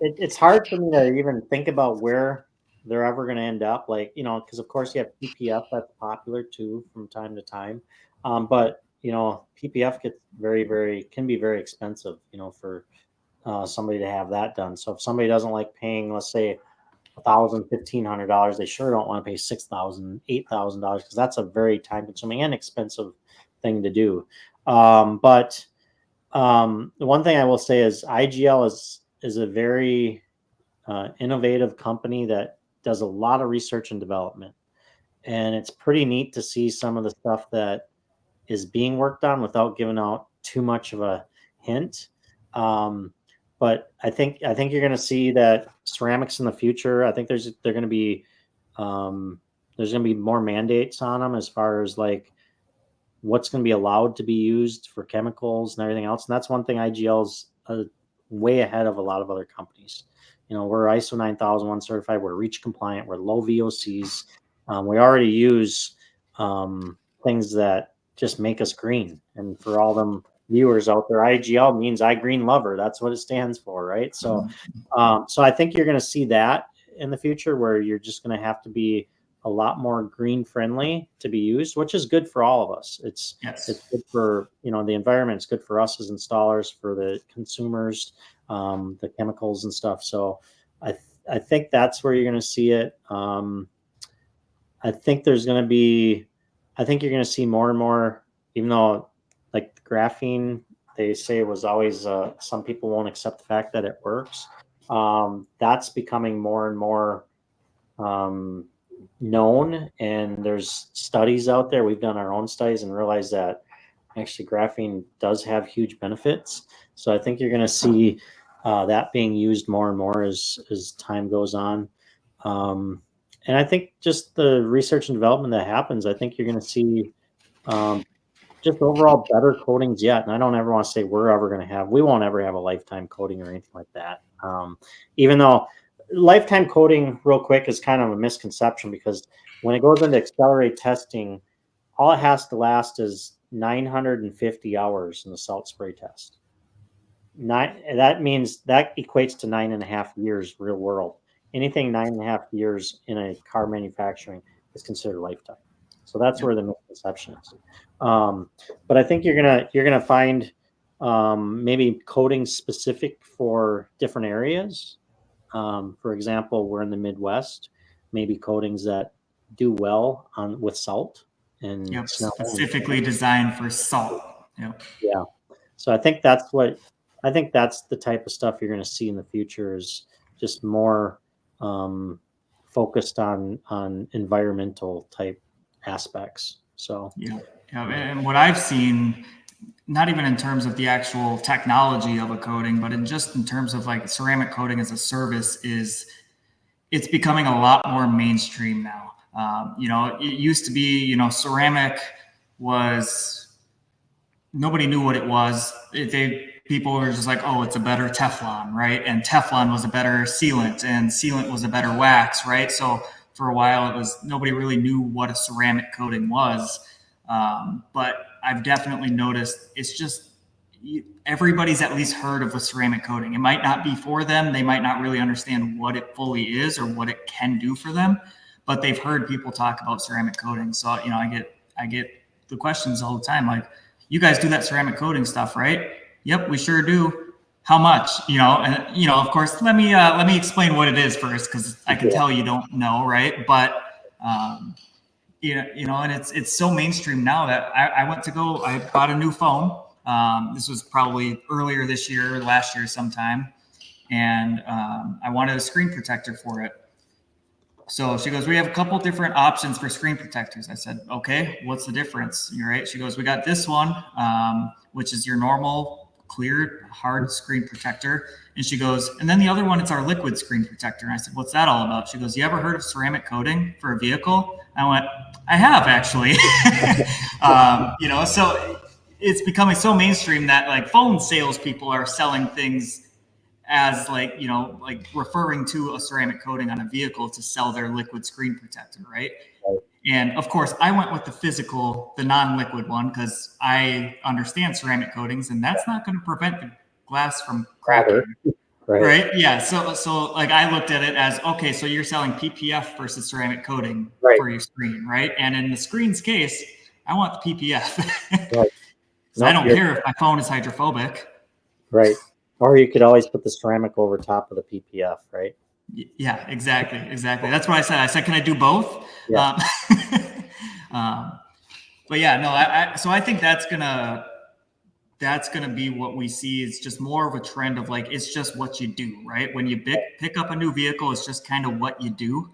it's hard for me to even think about where they're ever going to end up. Like, because of course you have PPF that's popular too from time to time. But, PPF gets can be very expensive, for somebody to have that done. So if somebody doesn't like paying, let's say, $1,000, $1,500, they sure don't want to pay $6,000, $8,000 because that's a very time consuming and expensive thing to do. But the one thing I will say is IGL is a very innovative company that does a lot of research and development. And it's pretty neat to see some of the stuff that is being worked on without giving out too much of a hint. But I think you're going to see that ceramics in the future, I think there's going to be more mandates on them as far as like what's going to be allowed to be used for chemicals and everything else. And that's one thing IGL's way ahead of a lot of other companies. We're ISO 9001 certified. We're REACH compliant. We're low VOCs. We already use things that just make us green. And for all them viewers out there, IGL means I green lover. That's what it stands for, right? So, so I think you're going to see that in the future, where you're just going to have to be a lot more green friendly to be used, which is good for all of us. It's good for the environment. It's good for us as installers, for the consumers, the chemicals and stuff. So I think that's where you're going to see it. I think you're going to see more and more, even though like graphene, they say it was always, some people won't accept the fact that it works. That's becoming more and more known, and there's studies out there. We've done our own studies and realized that actually graphene does have huge benefits. So I think you're going to see that being used more and more as time goes on. And I think just the research and development that happens, I think you're going to see just overall better coatings yet. And I don't ever want to say we won't ever have a lifetime coating or anything like that. Even though lifetime coating, real quick, is kind of a misconception, because when it goes into accelerate testing, all it has to last is 950 hours in the salt spray test. That means that equates to 9.5 years real world. Anything 9.5 years in a car manufacturing is considered lifetime. So that's where the misconception is. But I think you're gonna find maybe coatings specific for different areas. For example, we're in the Midwest, maybe coatings that do well on with salt and Yep, snow. specifically designed for salt. Yep. Yeah. So I think that's the type of stuff you're going to see in the future is just more focused on environmental type aspects. So Yeah. And what I've seen, not even in terms of the actual technology of a coating, but in terms of like ceramic coating as a service, is it's becoming a lot more mainstream now. It used to be, ceramic was, nobody knew what it was. People were just like, oh, it's a better Teflon, right? And Teflon was a better sealant, and sealant was a better wax, right? So for a while, nobody really knew what a ceramic coating was. But I've definitely noticed it's just everybody's at least heard of a ceramic coating. It might not be for them. They might not really understand what it fully is or what it can do for them, but they've heard people talk about ceramic coating. So, I get the questions all the time. Like, you guys do that ceramic coating stuff, right? Yep, we sure do. How much? Of course, let me explain what it is first, because I can tell you don't know, right? But and it's so mainstream now that I bought a new phone. This was probably earlier this year, last year sometime, and I wanted a screen protector for it. So she goes, we have a couple different options for screen protectors. I said, okay, what's the difference? You're right. She goes, we got this one, which is your normal clear hard screen protector. And she goes, and then the other one, it's our liquid screen protector. And I said, what's that all about? She goes, you ever heard of ceramic coating for a vehicle? I went, I have actually. So it's becoming so mainstream that like phone salespeople are selling things as like referring to a ceramic coating on a vehicle to sell their liquid screen protector, right? And of course, I went with the physical, the non-liquid one, because I understand ceramic coatings, and that's not going to prevent the glass from cracking, right? Yeah. So like I looked at it as, okay, so you're selling PPF versus ceramic coating for your screen, right? And in the screen's case, I want the PPF. Right. I don't care if my phone is hydrophobic. Right. Or you could always put the ceramic over top of the PPF, right? Yeah, exactly. That's what I said. I said, can I do both? Yeah. But yeah, no, so I think that's gonna be what we see. It's just more of a trend of like, it's just what you do, right? When you pick up a new vehicle, it's just kind of what you do.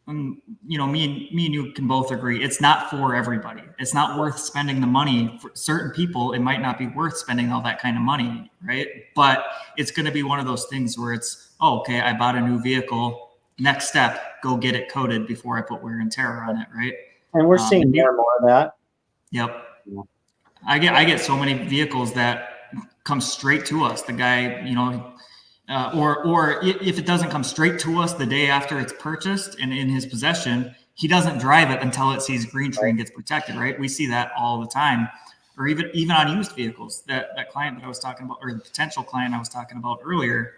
And, me and you can both agree it's not for everybody. It's not worth spending the money. For certain people, it might not be worth spending all that kind of money, right? But it's going to be one of those things where it's, oh, okay, I bought a new vehicle. Next step, go get it coated before I put wear and tear on it, right? And we're seeing more and more of that. Yep. I get so many vehicles that come straight to us. The guy, or if it doesn't come straight to us the day after it's purchased and in his possession, he doesn't drive it until it sees GreenTree and gets protected, right? We see that all the time. Or even on used vehicles. That client that I was talking about, or the potential client I was talking about earlier,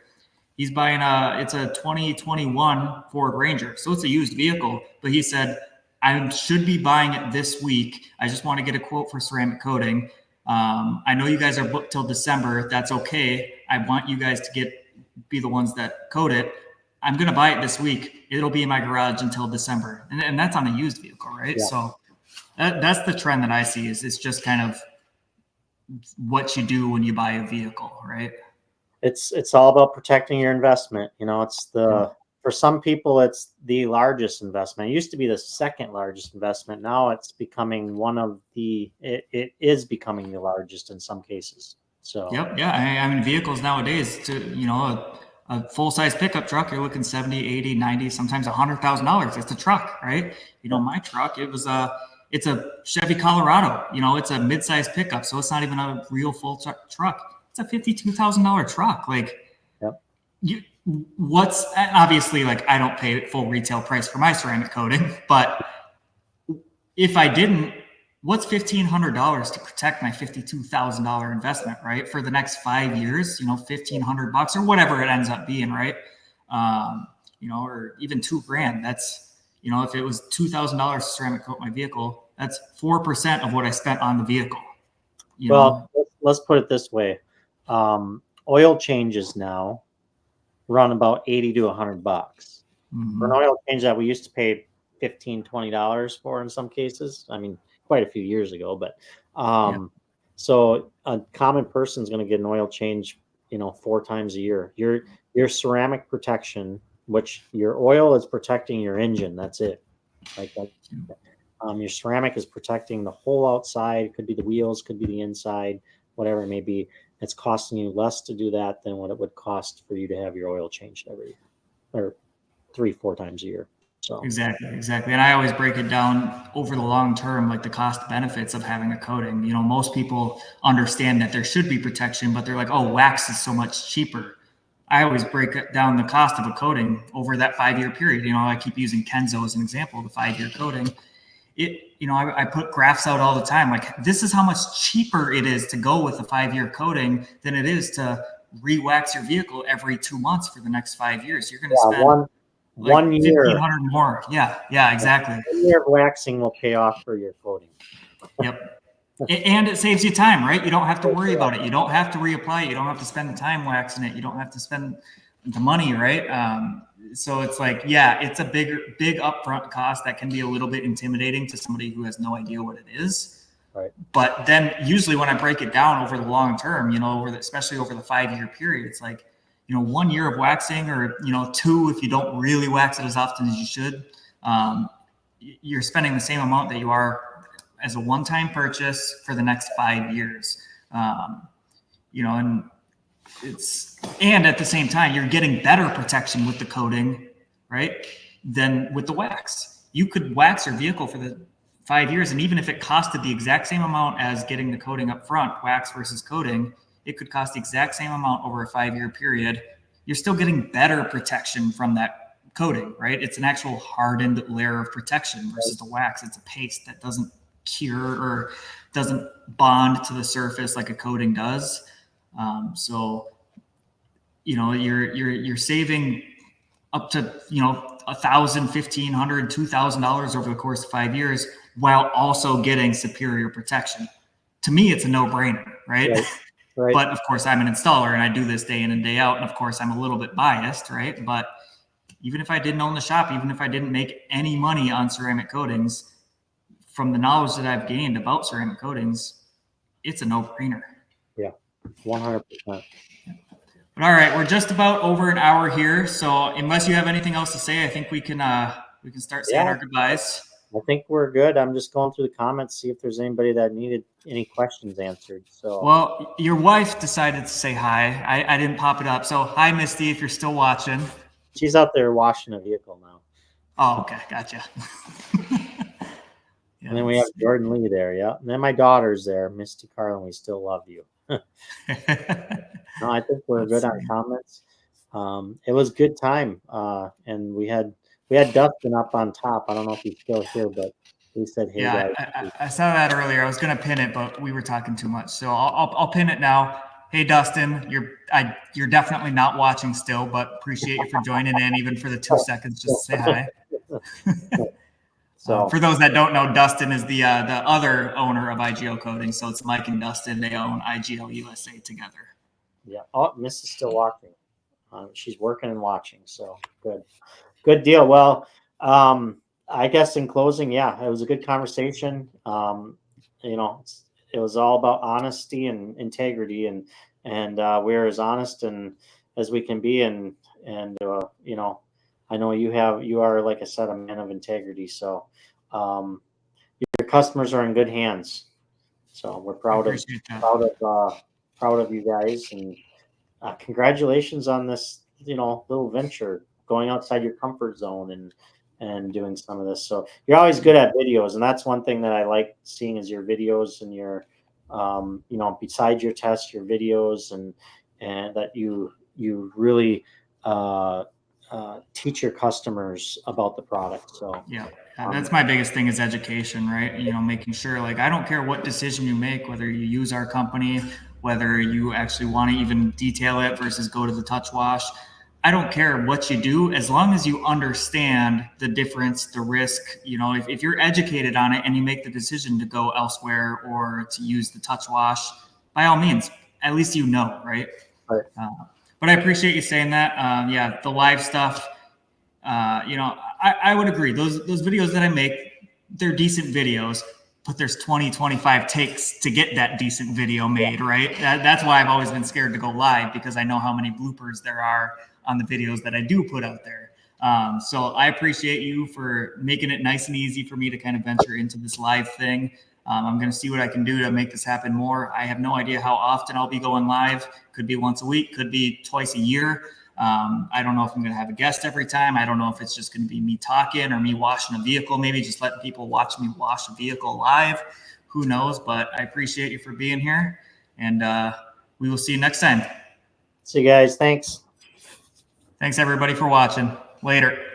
he's buying it's a 2021 Ford Ranger. So it's a used vehicle, but he said, I should be buying it this week. I just want to get a quote for ceramic coating. I know you guys are booked till December. That's okay. I want you guys to be the ones that coat it. I'm going to buy it this week. It'll be in my garage until December. And that's on a used vehicle, right? Yeah. So that's the trend that I see is it's just kind of what you do when you buy a vehicle, right? It's all about protecting your investment. For some people, it's the largest investment. It used to be the second largest investment. Now it's becoming it is becoming the largest in some cases. So yep. Yeah. I mean, vehicles nowadays a full-size pickup truck, you're looking 70, 80, 90, sometimes $100,000. It's a truck, right? My truck, it's a Chevy Colorado, it's a mid-size pickup. So it's not even a real full truck. It's a $52,000 truck. Like, yep. what's obviously like I don't pay full retail price for my ceramic coating, but if I didn't, what's $1,500 to protect my $52,000 investment, right? For the next 5 years, 1,500 bucks or whatever it ends up being, right? Or even $2,000. That's, if it was $2,000 to ceramic coat my vehicle, that's 4% of what I spent on the vehicle. Well, let's put it this way. Oil changes now run about 80 to 100 bucks. For an oil change that we used to pay $15, $20 for in some cases. I mean, quite a few years ago, but so a common person is going to get an oil change, 4 times a year. Your ceramic protection, which your oil is protecting your engine. That's it. Like that. Your ceramic is protecting the whole outside. It could be the wheels, could be the inside, whatever it may be. It's costing you less to do that than what it would cost for you to have your oil changed every year, or 3-4 times a year. So exactly. And I always break it down over the long term, like the cost benefits of having a coating. Most people understand that there should be protection, but they're like, oh, wax is so much cheaper. I always break down the cost of a coating over that 5-year period. I keep using Kenzo as an example, the 5-year coating. I put graphs out all the time. Like, this is how much cheaper it is to go with a 5-year coating than it is to re-wax your vehicle every 2 months for the next 5 years. You're going to spend one year, 1,500 more. Yeah, exactly. 1 year of waxing will pay off for your coating. Yep. And it saves you time, right? You don't have to worry about it. You don't have to reapply it. You don't have to spend the time waxing it. You don't have to spend the money, right? So it's like, it's a big upfront cost that can be a little bit intimidating to somebody who has no idea what it is. Right. But then usually when I break it down over the long term, especially over the 5-year period, it's like, 1 year of waxing, or 2 if you don't really wax it as often as you should. You're spending the same amount that you are as a one-time purchase for the next 5 years. And at the same time, you're getting better protection with the coating, right, than with the wax. You could wax your vehicle for the 5 years, and even if it costed the exact same amount as getting the coating up front, wax versus coating, it could cost the exact same amount over a 5-year period. You're still getting better protection from that coating, right? It's an actual hardened layer of protection versus the wax. It's a paste that doesn't cure or doesn't bond to the surface like a coating does. You're saving up to $1,000, $1,500, $2,000 over the course of 5 years, while also getting superior protection. To me, it's a no-brainer, right? Right. But of course, I'm an installer and I do this day in and day out. And of course, I'm a little bit biased, right? But even if I didn't own the shop, even if I didn't make any money on ceramic coatings, from the knowledge that I've gained about ceramic coatings, it's a no-brainer. Yeah, 100%. But all right, we're just about over an hour here. So unless you have anything else to say, I think we can start saying our goodbyes. I think we're good. I'm just going through the comments, see if there's anybody that needed any questions answered. So, well, your wife decided to say hi. I didn't pop it up. So hi, Misty, if you're still watching. She's out there washing a vehicle now. Oh, okay, gotcha. And then we have Jordan Lee there, and then my daughter's there, Misty Carlin. We still love you. No, I think we're good on comments. It was a good time, and we had Dustin up on top. I don't know if he's still here, but he said, "Hey guys." I saw that earlier. I was going to pin it, but we were talking too much, so I'll pin it now. Hey Dustin, you're definitely not watching still, but appreciate you for joining in, even for the 2 seconds, just to say hi. So for those that don't know, Dustin is the other owner of IGL Coatings. So it's Mike and Dustin. They own IGL USA together. Yeah. Oh, Miss is still watching. She's working and watching. So good deal. Well, I guess in closing, it was a good conversation. It was all about honesty and integrity, and we're as honest and as we can be. And I know you are, like I said, a man of integrity. So your customers are in good hands. So we're proud of you guys, and congratulations on this, little venture, going outside your comfort zone and doing some of this. So you're always good at videos, and that's one thing that I like seeing is your videos and your, besides your tests, your videos, and that you really teach your customers about the product. So yeah, that's my biggest thing is education, right? You know, making sure, like, I don't care what decision you make, whether you use our company, whether you actually want to even detail it versus go to the touch wash. I don't care what you do, as long as you understand the difference, the risk. You know, if you're educated on it and you make the decision to go elsewhere or to use the touch wash, by all means, at least you know, right? Right. But I appreciate you saying that. Yeah, the live stuff. You know, I would agree. Those videos that I make, they're decent videos, but there's 20, 25 takes to get that decent video made, right? That's why I've always been scared to go live, because I know how many bloopers there are on the videos that I do put out there. So I appreciate you for making it nice and easy for me to kind of venture into this live thing. I'm going to see what I can do to make this happen more. I have no idea how often I'll be going live. Could be once a week, could be twice a year. I don't know if I'm going to have a guest every time. I don't know if it's just going to be me talking or me washing a vehicle, maybe just letting people watch me wash a vehicle live. Who knows? But I appreciate you for being here, and we will see you next time. See you guys. Thanks. Thanks everybody for watching. Later.